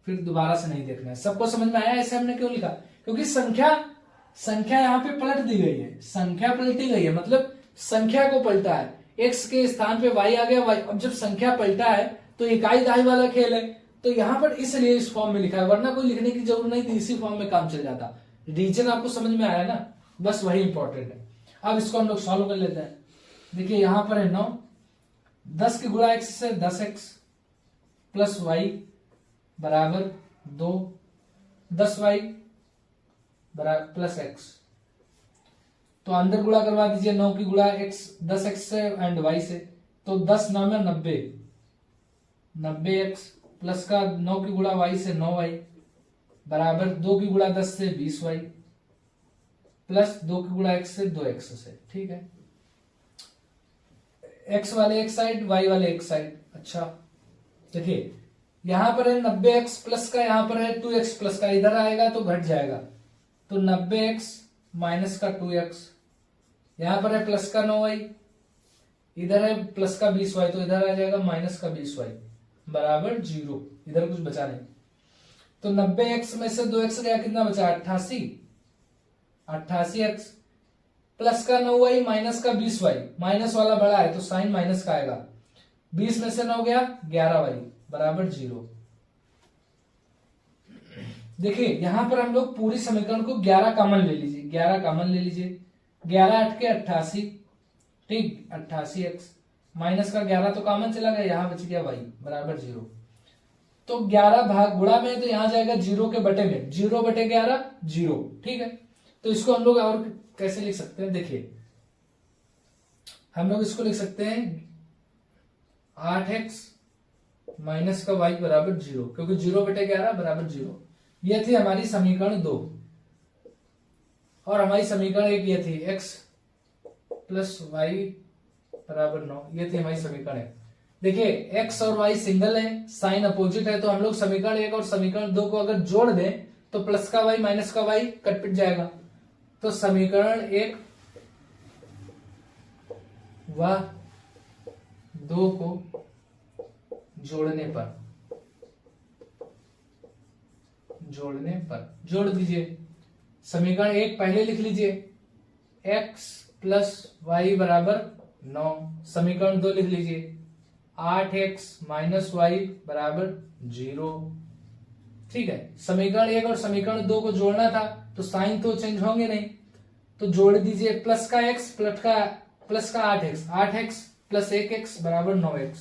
फिर दोबारा से नहीं देखना है। सबको समझ में आया ऐसे हमने क्यों लिखा, क्योंकि संख्या यहाँ पे पलट दी गई है, संख्या पलटी गई है, मतलब संख्या को पलटा है। एक्स के स्थान पे वाई आ गया, वाई। अब जब संख्या पलटा है तो इकाई दहाई वाला खेल है, तो यहाँ पर इसलिए इस फॉर्म में लिखा है, वरना कोई लिखने की जरूरत नहीं थी, इसी फॉर्म में काम चल जाता। रीजन आपको समझ में आया ना, बस वही इंपॉर्टेंट है। अब इसको हम लोग सॉल्व कर लेते हैं। देखिए यहाँ पर है 9, 10 के गुणा x से 10x प्लस y बराबर 2, 10y बराबर प्लस x। तो अंदर गुणा करवा दीजिए, 9 की गुणा x 10x से एंड y से, तो 10 9 में 90, 90x प्लस का 9 की गुणा y से 9y बराबर 2 की गुणा 10 से 20y प्लस 2 की गुणा x से 2x से। ठीक है, x वाले एक साइड, y वाले एक साइड। अच्छा देखिए यहां पर है 90x प्लस का, यहां पर है 2x प्लस का, इधर आएगा तो घट जाएगा, तो 90x माइनस का 2x, यहां पर है प्लस का 9y, इधर है प्लस का 20y, तो इधर आ जाएगा माइनस का 20y बराबर 0, इधर कुछ बचा नहीं। तो 90x में से 2x गया, कितना बचा 88, 88x प्लस का 9y माइनस का 20y, माइनस वाला बड़ा है तो साइन माइनस का आएगा, 20 में से 9 गया 11y बराबर 0। देखिए यहां पर हम लोग पूरी समीकरण को 11 कॉमन ले लीजिए, 11 कॉमन ले लीजिए, 11 8 के 88, ठीक 88x माइनस का 11 तो कॉमन चला गया, यहां बच गया y बराबर 0। तो 11 भाग गुणा में, तो यहां जाएगा 0 के बटे में, 0 बटे 11 0। ठीक है, तो इसको हम लोग और कैसे लिख सकते हैं, देखिए हम लोग इसको लिख सकते हैं 8x माइनस का y बराबर 0, क्योंकि 0 बटे 11 बराबर 0। ये थी हमारी समीकरण 2, और हमारी समीकरण 1 ये थी x प्लस y बराबर 9, ये थी हमारी समीकरण 1। देखिए x और y सिंगल है, साइन अपोजिट है, तो हम लोग समीकरण 1 और समीकरण 2 को अगर जोड़ दें तो प्लस का y माइनस का y कट पिट जाएगा, तो समीकरण 1 व 2 को जोड़ने पर जोड़ दीजिए। समीकरण 1 पहले लिख लीजिए, x प्लस वाई बराबर 9, समीकरण 2 लिख लीजिए 8x माइनस वाई बराबर 0। ठीक है, समीकरण 1 और समीकरण 2 को जोड़ना था तो साइन तो चेंज होंगे नहीं, तो जोड़ दीजिए, प्लस का x प्लस का 8x प्लस 1x बराबर 9x,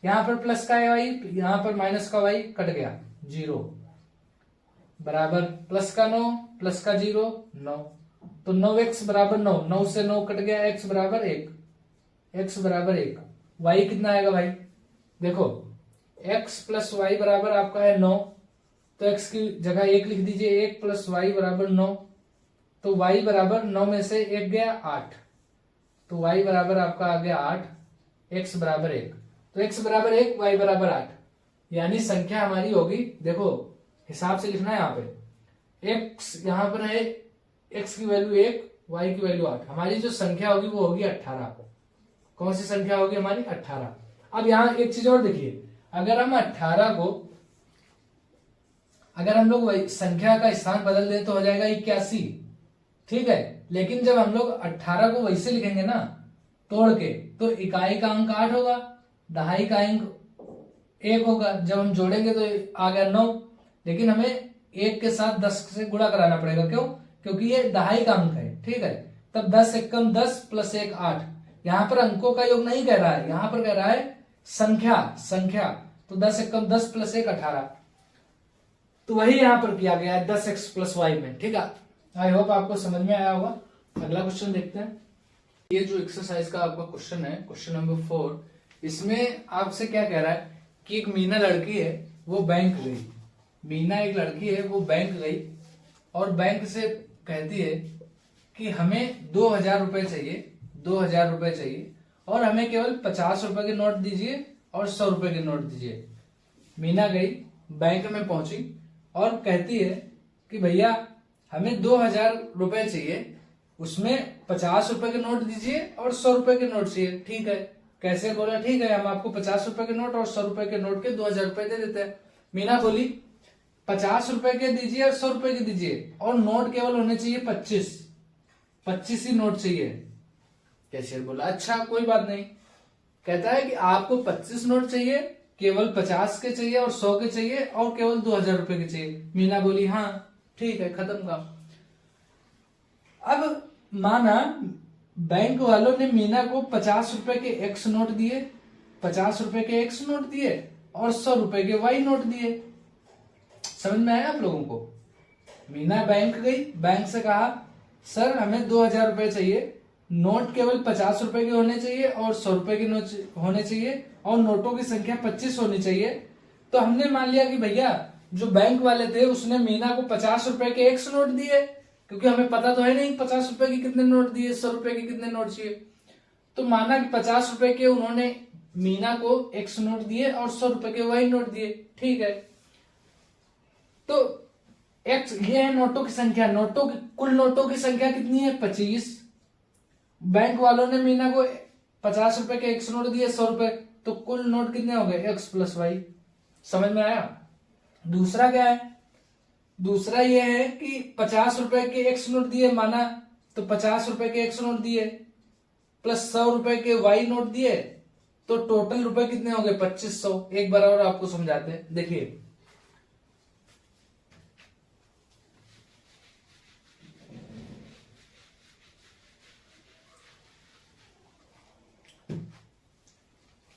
यहां पर प्लस का y, यहां पर माइनस का y कट गया 0 बराबर प्लस का 9 प्लस का 0 9, तो 9x बराबर 9, 9 से 9 कट गया, x बराबर 1, x बराबर 1, y कितना आएगा भाई, देखो x प्लस वाई बराबर आपका है 9, तो x की जगह 1 लिख दीजिए, 1 प्लस वाई बराबर 9, तो y बराबर 9 में से 1 गया 8, तो y बराबर आपका आ गया 8, x बराबर 1, तो x बराबर 1 y बराबर 8, यानी संख्या हमारी होगी, देखो हिसाब से लिखना है यहाँ पे, x यहाँ पर है, x की वैल्यू 1, y की वैल्यू 8, हमारी जो संख्या होगी वो होगी 18। कौन सी संख्या होगी हमारी 18। अब यहाँ एक चीज और देखिए, अगर हम 18 को, अगर हम लोग संख्या का स्थान बदल दें तो हो जाएगा 81, ठीक है, लेकिन जब हम लोग 18 को वैसे लिखेंगे ना तोड़ के, तो इकाई का अंक 8 होगा, दहाई का अंक 1 होगा, जब हम जोड़ेंगे तो आ गया 9, लेकिन हमें 1 के साथ 10 से गुणा कराना पड़ेगा, क्यों, क्योंकि ये दहाई का अंक है, ठीक है, तब 10 एकम 10 प्लस 1 8, यहां पर अंकों का योग नहीं कह रहा है, यहां पर कह रहा है संख्या, तो 10 एकम 10 प्लस 1 18, तो वही यहां पर किया गया है 10x प्लस वाई में। ठीक है, आई होप आपको समझ में आया होगा। अगला क्वेश्चन देखते हैं। ये जो एक्सरसाइज का आपका क्वेश्चन है, क्वेश्चन नंबर 4, इसमें आपसे क्या कह रहा है कि एक मीना लड़की है, वो बैंक गई, मीना एक लड़की है, वो बैंक गई और बैंक से कहती है कि हमें 2000 रुपए चाहिए, 2000 रुपए चाहिए, और हमें केवल 50 रुपए के नोट दीजिए और 100 रुपए के नोट दीजिए। मीना गई, बैंक में पहुंची और कहती है कि भैया हमें 2000 रुपए चाहिए, उसमें 50 रुपए के नोट दीजिए और 100 रुपए के नोट चाहिए। ठीक है, कैसे, बोला ठीक है, हम आपको 50 रुपए के नोट और 100 रुपए के नोट के 2000 रुपए दे देते हैं। मीना बोली 50 रुपए के दीजिए और 100 रुपए के दीजिए, और नोट केवल होने चाहिए 25 ही नोट चाहिए। कैशियर बोला अच्छा कोई बात नहीं, कहता है कि आपको 25 नोट चाहिए केवल 50 के चाहिए और 100 के चाहिए और केवल 2000 रुपए के चाहिए। मीना बोली हाँ ठीक है, खत्म काम। अब माना बैंक वालों ने मीना को 50 रुपए के एक्स नोट दिए, 50 रुपए के एक्स नोट दिए और 100 रुपए के वाई नोट दिए। समझ में आया आप लोगों को? मीना बैंक गई, बैंक से कहा सर हमें 2000 रुपए चाहिए, नोट केवल 50 रुपए के होने चाहिए और 100 रुपए के नोट होने चाहिए और नोटों की संख्या 25 होनी चाहिए। तो हमने मान लिया कि भैया जो बैंक वाले थे उसने मीना को 50 रुपए के एक्स नोट दिए, क्योंकि हमें पता तो है नहीं 50 रुपए के कितने नोट दिए, 100 रुपए के कितने नोट चाहिए। तो माना कि 50 रुपए के उन्होंने मीना को एक्स नोट दिए और 100 रुपए के वाई नोट दिए, ठीक है। तो एक्स ये है नोटों की संख्या, कुल नोटों की संख्या कितनी है 25। बैंक वालों ने मीना को 50 रुपए के एक्स नोट दिए, 100 रुपए, तो कुल नोट कितने हो गए एक्स प्लस वाई। समझ में आया? दूसरा क्या है? दूसरा ये है कि 50 रुपए के एक्स नोट दिए माना, तो 50 रुपए के एक्स नोट दिए प्लस 100 रुपए के वाई नोट दिए, तो टोटल रुपए कितने हो गए 2500। एक बार और आपको समझाते हैं, देखिए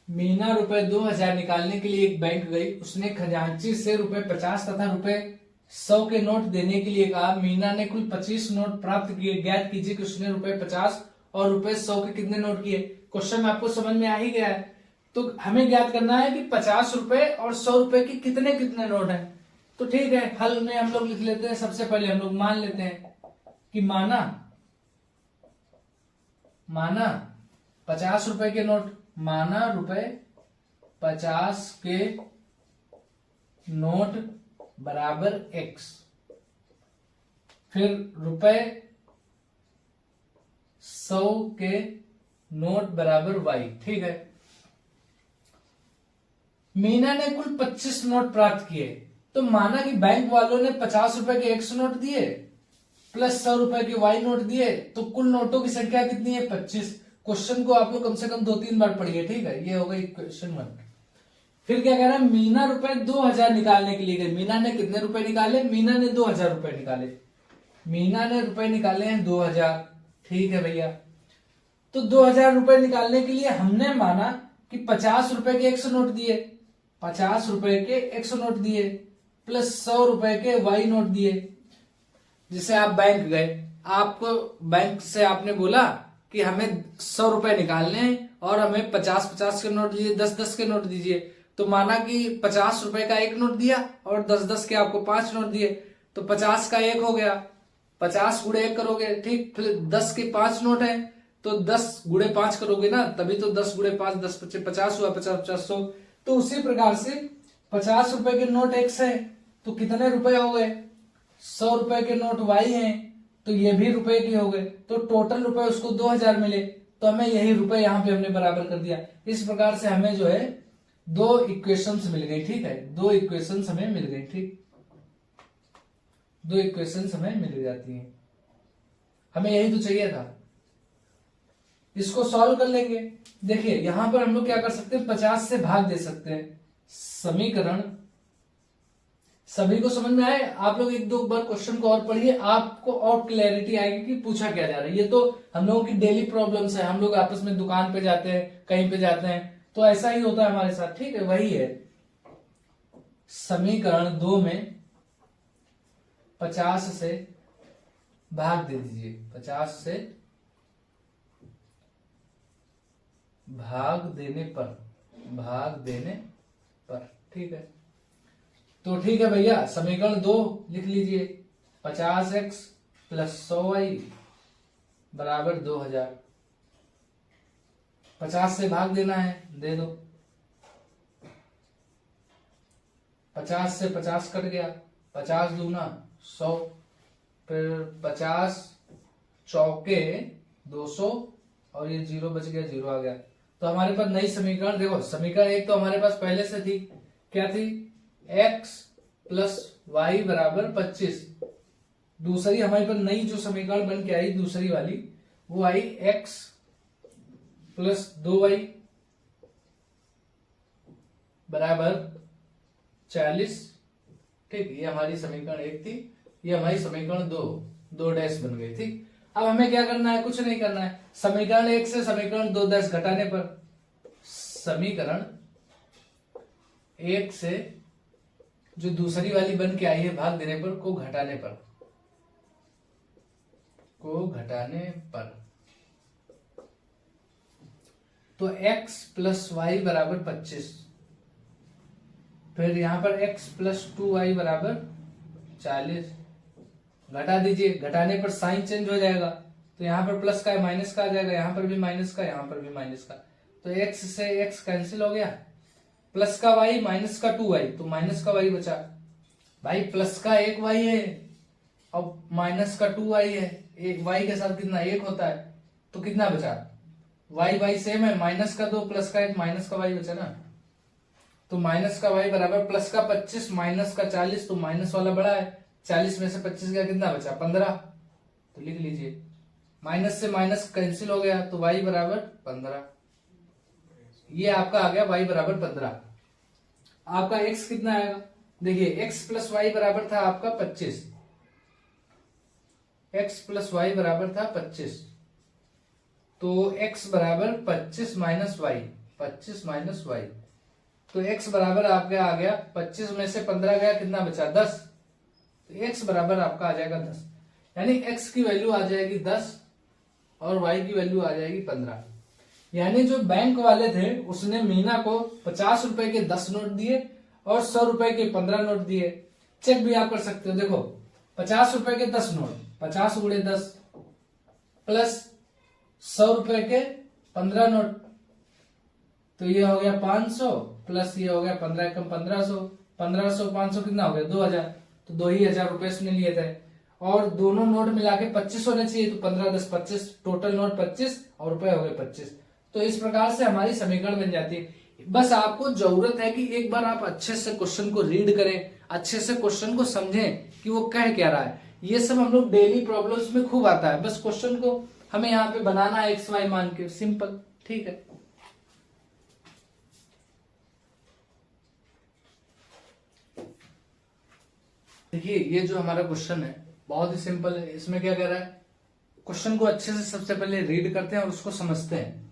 मीना रुपए 2000 निकालने के लिए एक बैंक गई, उसने खजांची से रुपए 50 तथा रुपए 100 के नोट देने के लिए कहा। मीना ने कुल 25 नोट प्राप्त किए, ज्ञात कीजिए कि उसने रुपए 50 और रुपए 100 के कितने नोट किए। क्वेश्चन आपको समझ में आ ही गया है। तो हमें ज्ञात करना है कि 50 रुपए और 100 रुपए के कितने कितने नोट हैं। तो ठीक है, हल में हम लोग लिख लेते हैं। सबसे पहले हम लोग मान लेते हैं कि माना 50 रुपए के नोट, माना रुपए 50 के नोट बराबर एक्स, फिर रुपए 100 के नोट बराबर वाई, ठीक है। मीना ने कुल 25 नोट प्राप्त किए, तो माना कि बैंक वालों ने 50 रुपए के एक्स नोट दिए प्लस 100 रुपए के वाई नोट दिए, तो कुल नोटों की संख्या कितनी है 25। क्वेश्चन को आप लोग कम से कम 2-3 बार पढ़िए, ठीक है। ये हो गई क्वेश्चन 1। फिर क्या कह रहा है, मीना रुपए 2000 निकालने के लिए गई। मीना ने कितने रुपए निकाले? मीना ने 2000 रुपए निकाले। मीना ने रुपए निकाले हैं 2000, ठीक है भैया। तो 2000 रुपए निकालने के लिए हमने माना कि 50 रुपए के 100 नोट दिए, 50 रुपए के 100 नोट दिए प्लस 100 रुपए के वाई नोट दिए। जैसे आप बैंक गए, आपको बैंक से आपने बोला कि हमें 100 रुपए निकालने हैं और हमें 50-50 के नोट दीजिए, 10-10 के नोट दीजिए। तो माना कि 50 रुपए का एक नोट दिया और 10-10 के आपको 5 नोट दिए, तो 50 का एक हो गया, 50 गुणे 1 करोगे, ठीक। फिर 10 के 5 नोट है, तो 10 गुणे 5 करोगे ना, तभी तो 10 गुणे 5 10 × 50 हुआ, 50-50 100। तो उसी प्रकार से 50 रुपए के नोट एक्स है, तो कितने रुपए हो गए 100 रुपए के नोट वाई हैं, तो ये भी रुपए के हो गए, तो टोटल रुपए उसको 2000 मिले। तो हमें यही रुपए यहाँ पे हमने बराबर कर दिया। इस प्रकार से हमें जो है 2 इक्वेशंस मिल गई, ठीक है। 2 इक्वेशंस हमें मिल गई, ठीक। 2 इक्वेशंस हमें मिल जाती हैं। हमें यही तो चाहिए था। इसको सॉल्व कर लेंगे। देखिए यहां पर हम लोग क्या कर सकते हैं, 50 से भाग दे सकते हैं। समीकरण सभी को समझ में आए? आप लोग 1-2 बार क्वेश्चन को और पढ़िए, आपको और क्लैरिटी आएगी कि पूछा क्या जा रहा है। ये तो हम लोगों की डेली प्रॉब्लम्स है। हम लोग आपस में दुकान पे जाते हैं, कहीं पे जाते हैं, तो ऐसा ही होता है हमारे साथ, ठीक है। वही है, समीकरण 2 में 50 से भाग दे दीजिए, 50 से भाग देने पर, ठीक है। तो ठीक है भैया, समीकरण 2 लिख लीजिए, 50x प्लस 100y बराबर 2000। 50 से भाग देना है, दे दो। 50 से 50 कट गया, 50 दूना 100, फिर 50 चौके 200 और ये 0 बच गया, 0 आ गया। तो हमारे पास नई समीकरण, देखो समीकरण 1 तो हमारे पास पहले से थी, क्या थी, x प्लस वाई बराबर 25। दूसरी हमारे पास नई जो समीकरण बन के आई दूसरी वाली, वो आई x प्लस 2y बराबर 40। ठीक, ये हमारी समीकरण 1 थी, ये हमारी समीकरण 2, 2 डैश बन गई थी। अब हमें क्या करना है, कुछ नहीं करना है। समीकरण 1 से समीकरण 2 डैश घटाने पर, समीकरण 1 से जो दूसरी वाली बन के आई है भाग देने पर, को घटाने पर, तो x प्लस वाई बराबर 25। फिर यहां पर x प्लस 2y बराबर 40। घटा दीजिए, घटाने पर साइन चेंज हो जाएगा, तो यहां पर प्लस का है माइनस का आ जाएगा, यहां पर भी माइनस का, यहां पर भी माइनस का, तो x से x कैंसिल हो गया। प्लस का y माइनस का 2y, तो माइनस का y बचा। भाई प्लस का 1y है और माइनस का 2y है, एक y के साथ कितना 1 होता है, तो कितना बचा, y सेम है, माइनस का 2 प्लस का 1 माइनस का y बचा ना, तो माइनस का y बराबर प्लस का 25 माइनस का 40, तो माइनस वाला बड़ा है, 40 में से 25 का कितना बचा 15, तो लिख लीजिए माइनस से माइनस कैंसिल हो गया, तो y बराबर 15। ये आपका आ गया y बराबर 15। आपका x कितना आएगा, देखिए x प्लस वाई बराबर था आपका 25, x प्लस वाई बराबर था 25, तो x बराबर 25 माइनस वाई, 25 माइनस वाई, तो x बराबर आपका आ गया 25 में से 15 गया, कितना बचा 10, तो x बराबर आपका आ जाएगा 10। यानी x की वैल्यू आ जाएगी 10 और y की वैल्यू आ जाएगी 15। यानी जो बैंक वाले थे उसने मीना को 50 रुपए के 10 नोट दिए और 100 रुपए के 15 नोट दिए। चेक भी आप कर सकते हो, देखो 50 रुपए के 10 नोट, 50 गुणे 10 प्लस 100 रुपए के 15 नोट, तो ये हो गया 500 प्लस ये हो गया 15 एकम 1500, 1500 500 कितना हो गया 2000, तो 2000 रुपए उसने लिए थे और दोनों नोट मिला के 25 होने चाहिए, तो 15 10 25, टोटल नोट 25 और रुपए हो गए 25। तो इस प्रकार से हमारी समीकरण बन जाती है। बस आपको जरूरत है कि एक बार आप अच्छे से क्वेश्चन को रीड करें, अच्छे से क्वेश्चन को समझें कि वो कह क्या रहा है। ये सब हम लोग डेली प्रॉब्लम्स में खूब आता है, बस क्वेश्चन को हमें यहाँ पे बनाना है एक्स वाई मान के, सिंपल, ठीक है। देखिए ये जो हमारा क्वेश्चन है बहुत ही सिंपल है। इसमें क्या कह रहा है, क्वेश्चन को अच्छे से सबसे पहले रीड करते हैं और उसको समझते हैं।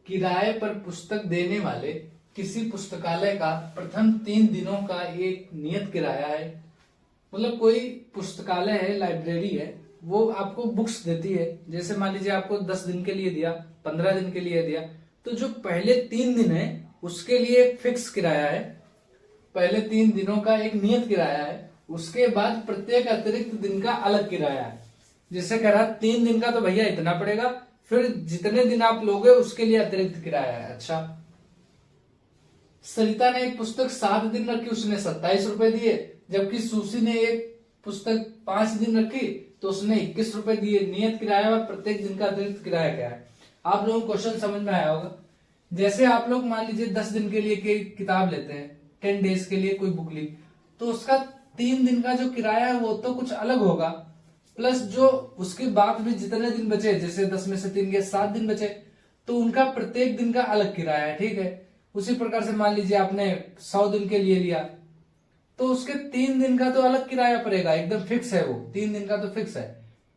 किराए पर पुस्तक देने वाले किसी पुस्तकालय का प्रथम 3 दिनों का एक नियत किराया है। मतलब कोई पुस्तकालय है, लाइब्रेरी है, वो आपको बुक्स देती है, जैसे मान लीजिए आपको 10 दिन के लिए दिया, 15 दिन के लिए दिया, तो जो पहले 3 दिन है उसके लिए एक फिक्स किराया है, पहले 3 दिनों का एक नियत किराया है, उसके बाद प्रत्येक अतिरिक्त दिन का अलग किराया है। जैसे कह रहा 3 दिन का तो भैया इतना पड़ेगा, फिर जितने दिन आप लोगे उसके लिए अतिरिक्त किराया है। अच्छा, सरिता ने एक पुस्तक 7 दिन रखी, उसने 27 रुपए दिए, जबकि सुशी ने एक पुस्तक 5 दिन रखी तो उसने 21 रुपए दिए। नियत किराया और प्रत्येक दिन का अतिरिक्त किराया क्या है, आप लोगों को क्वेश्चन समझ में आया होगा। जैसे आप लोग मान लीजिए 10 दिन के लिए कोई किताब लेते हैं, 10 डेज के लिए कोई बुक ली, तो उसका 3 दिन का जो किराया है वो तो कुछ अलग होगा, प्लस जो उसके बाद भी जितने दिन बचे, जैसे 10 में से 3 गए 7 दिन बचे, तो उनका प्रत्येक दिन का अलग किराया है, ठीक है। उसी प्रकार से मान लीजिए आपने 100 दिन के लिए लिया तो उसके 3 दिन का तो अलग किराया पड़ेगा, एकदम फिक्स है वो, 3 दिन का तो फिक्स है,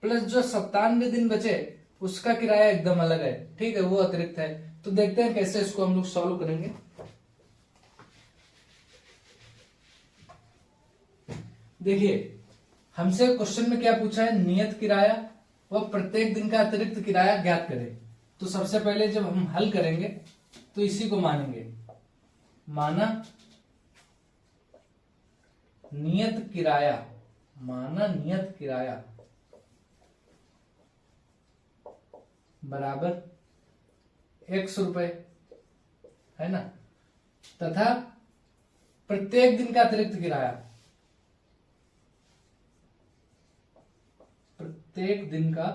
प्लस जो 97 दिन बचे उसका किराया एकदम अलग है, ठीक है, वो अतिरिक्त है। तो देखते हैं कैसे इसको हम लोग सॉल्व करेंगे। देखिए हमसे क्वेश्चन में क्या पूछा है, नियत किराया व प्रत्येक दिन का अतिरिक्त किराया ज्ञात करें। तो सबसे पहले जब हम हल करेंगे तो इसी को मानेंगे, माना नियत किराया, माना नियत किराया बराबर 100 रुपए है ना, तथा प्रत्येक दिन का अतिरिक्त किराया, प्रत्येक दिन का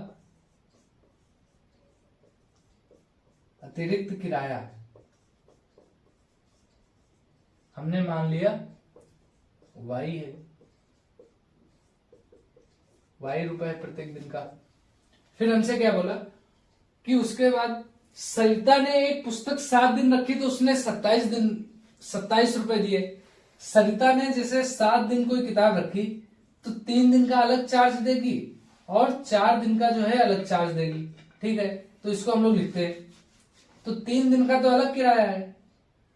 अतिरिक्त किराया हमने मान लिया y है, y रुपए प्रत्येक दिन का। फिर हमसे क्या बोला कि उसके बाद सरिता ने एक पुस्तक 7 दिन रखी तो उसने 27 27 रुपए दिए। सरिता ने जैसे 7 दिन कोई किताब रखी तो 3 दिन का अलग चार्ज देगी और 4 दिन का जो है अलग चार्ज देगी। ठीक है, तो इसको हम लोग लिखते हैं। तो 3 दिन का तो अलग किराया है,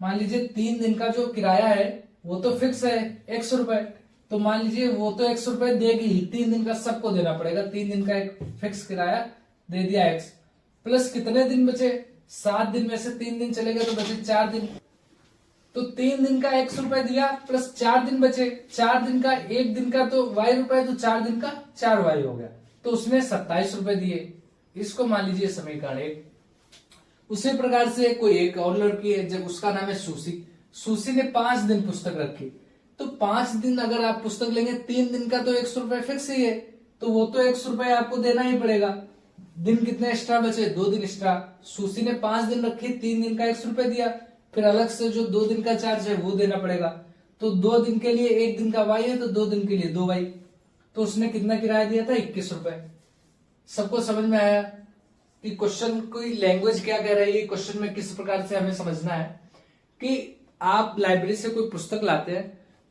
मान लीजिए 3 दिन का जो किराया है वो तो फिक्स है 100 रुपए, तो मान लीजिए वो तो 100 रुपए देगी, 3 दिन का सबको देना पड़ेगा। 3 दिन का एक फिक्स किराया दे दिया एक्स, प्लस कितने दिन बचे, 7 दिन में से 3 दिन चले गए तो बचे 4 दिन, तो 3 दिन का 100 रुपए दिया प्लस 4 दिन बचे, 4 दिन का 1 दिन का तो वाई रुपए, तो 4 दिन का 4 वाई हो गया, तो उसने 27 रुपए दिए। इसको मान लीजिए समीकरण 1। उसी प्रकार से कोई एक और लड़की है, जब उसका नाम है सुशी। सुशी ने 5 दिन पुस्तक रखी, तो 5 दिन अगर आप पुस्तक लेंगे, 3 दिन का तो 100 रुपए फिक्स ही है, तो वो तो 100 रुपए आपको देना ही पड़ेगा। दिन कितने एक्स्ट्रा बचे, 2 दिन एक्स्ट्रा। सुशी ने 5 दिन रखी, 3 दिन का 100 रुपए दिया, फिर अलग से जो 2 दिन का चार्ज है वो देना पड़ेगा। तो 2 दिन के लिए 1 दिन का वाई है, तो 2 दिन के लिए 2 वाई, तो उसने कितना किराया दिया था, 21 रुपए। सबको समझ में आया कि क्वेश्चन की लैंग्वेज क्या कह रही है, क्वेश्चन में किस प्रकार से हमें समझना है कि आप लाइब्रेरी से कोई पुस्तक लाते हैं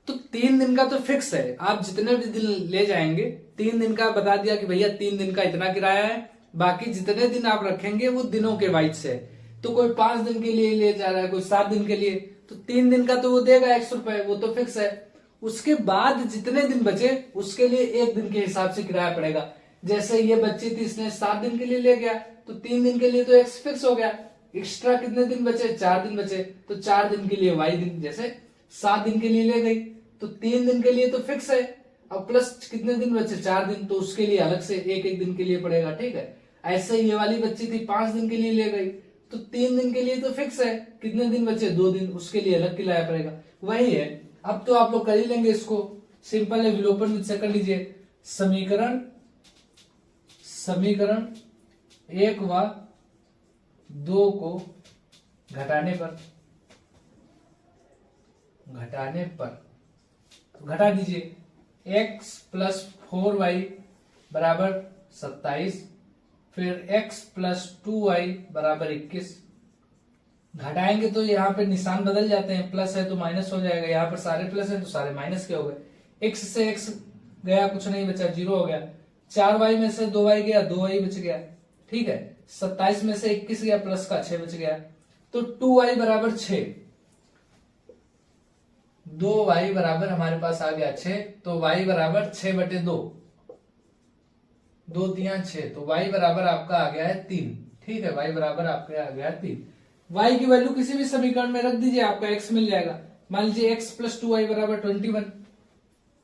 तो 3 दिन का तो फिक्स है, आप जितने भी दिन ले जाएंगे 3 दिन का बता दिया कि भैया 3 दिन का इतना किराया है, बाकी जितने दिन आप रखेंगे वो दिनों के वाइज से है। तो कोई 5 दिन के लिए ले जा रहा है, कोई 7 दिन के लिए, तो 3 दिन का तो वो देगा 100 रुपए, वो तो फिक्स है। उसके बाद जितने दिन बचे उसके लिए 1 दिन के हिसाब से किराया पड़ेगा। जैसे ये बच्ची थी, इसने 7 दिन के लिए ले गया, तो 3 दिन के लिए तो एक्स फिक्स हो गया, एक्स्ट्रा कितने दिन बचे, 4 दिन बचे, तो 4 दिन के लिए वाई दिन, जैसे 7 दिन के लिए ले गई तो 3 दिन के लिए तो फिक्स है, अब प्लस कितने दिन बचे, 4 दिन, तो उसके लिए अलग से एक दिन के लिए पड़ेगा। ठीक है, ऐसे ये वाली बच्ची थी 5 दिन के लिए ले गई, तो 3 दिन के लिए तो फिक्स है, कितने दिन बचे, 2 दिन, उसके लिए अलग किराया पड़ेगा। वही है, अब तो आप लोग कर ही लेंगे इसको, सिंपल है, विलोपन विधि से कर लीजिए। समीकरण 1 व 2 को घटाने पर घटा दीजिए। x प्लस 4y बराबर 27, फिर x प्लस 2y बराबर 21। घटाएंगे तो यहाँ पे निशान बदल जाते हैं, प्लस है तो माइनस हो जाएगा, यहाँ पर सारे प्लस है तो सारे माइनस के हो गए। x से x गया, कुछ नहीं बचा, 0 हो गया। 4y में से 2y गया, 2y बच गया। ठीक है, 27 में से 21 गया, प्लस का 6 बच गया, तो 2y बराबर 6, 2y बराबर हमारे पास आ गया 6, तो y बराबर 6/2, 2 3 6, तो y बराबर आपका आ गया है 3। ठीक है, y बराबर आपका आ गया है 3। y की वैल्यू किसी भी समीकरण में रख दीजिए, आपका x मिल जाएगा। मान लीजिए x प्लस 2y बराबर 21,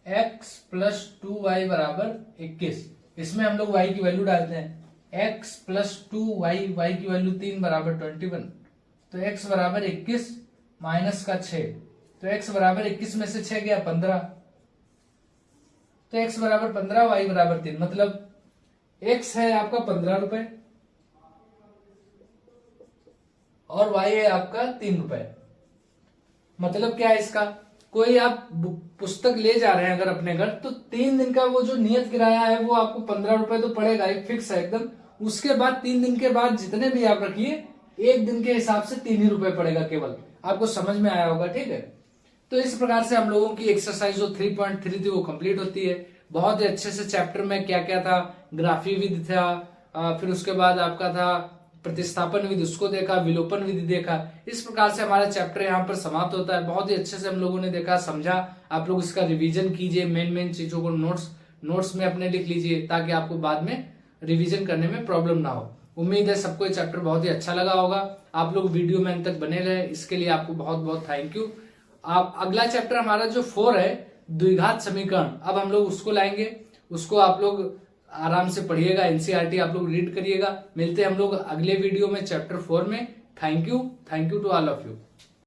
x प्लस 2y बराबर 21, इसमें हम लोग y की वैल्यू डालते हैं। x प्लस 2y, y की वैल्यू 3 बराबर 21, तो x बराबर 21 माइनस का 6, तो x बराबर 21 में से 6 गया 15, तो x बराबर 15, y बराबर 3, मतलब x है आपका 15 रुपए और y है आपका 3 रुपए। मतलब क्या है इसका, कोई आप पुस्तक ले जा रहे हैं अगर अपने घर, तो 3 दिन का वो जो नियत किराया है वो आपको 15 रुपए तो पड़ेगा, एक फिक्स है एकदम। उसके बाद 3 दिन के बाद जितने भी आप रखिए, 1 दिन के हिसाब से 3 ही रुपए पड़ेगा केवल। आपको समझ में आया होगा। ठीक है, तो इस प्रकार से हम लोगों की एक्सरसाइज जो 3.3 थी वो कंप्लीट होती है। बहुत ही अच्छे से चैप्टर में क्या क्या था, ग्राफी विधि था, फिर उसके बाद आपका था प्रतिस्थापन विधि, उसको देखा, विलोपन विधि देखा। इस प्रकार से हमारा चैप्टर यहाँ पर समाप्त होता है। बहुत ही अच्छे से हम लोगों ने देखा, समझा। आप लोग इसका रिवीजन कीजिए, मेन चीजों को नोट्स में अपने लिख लीजिए, ताकि आपको बाद में रिवीजन करने में प्रॉब्लम ना हो। उम्मीद है सबको ये चैप्टर बहुत ही अच्छा लगा होगा। आप लोग वीडियो में अंत तक बने रहे, इसके लिए आपको बहुत बहुत थैंक यू। आप अगला चैप्टर हमारा जो 4 है, द्विघात समीकरण, अब हम लोग उसको लाएंगे। उसको आप लोग आराम से पढ़िएगा, एनसीईआरटी आप लोग रीड करिएगा। मिलते हैं हम लोग अगले वीडियो में चैप्टर 4 में। Thank you to all of you.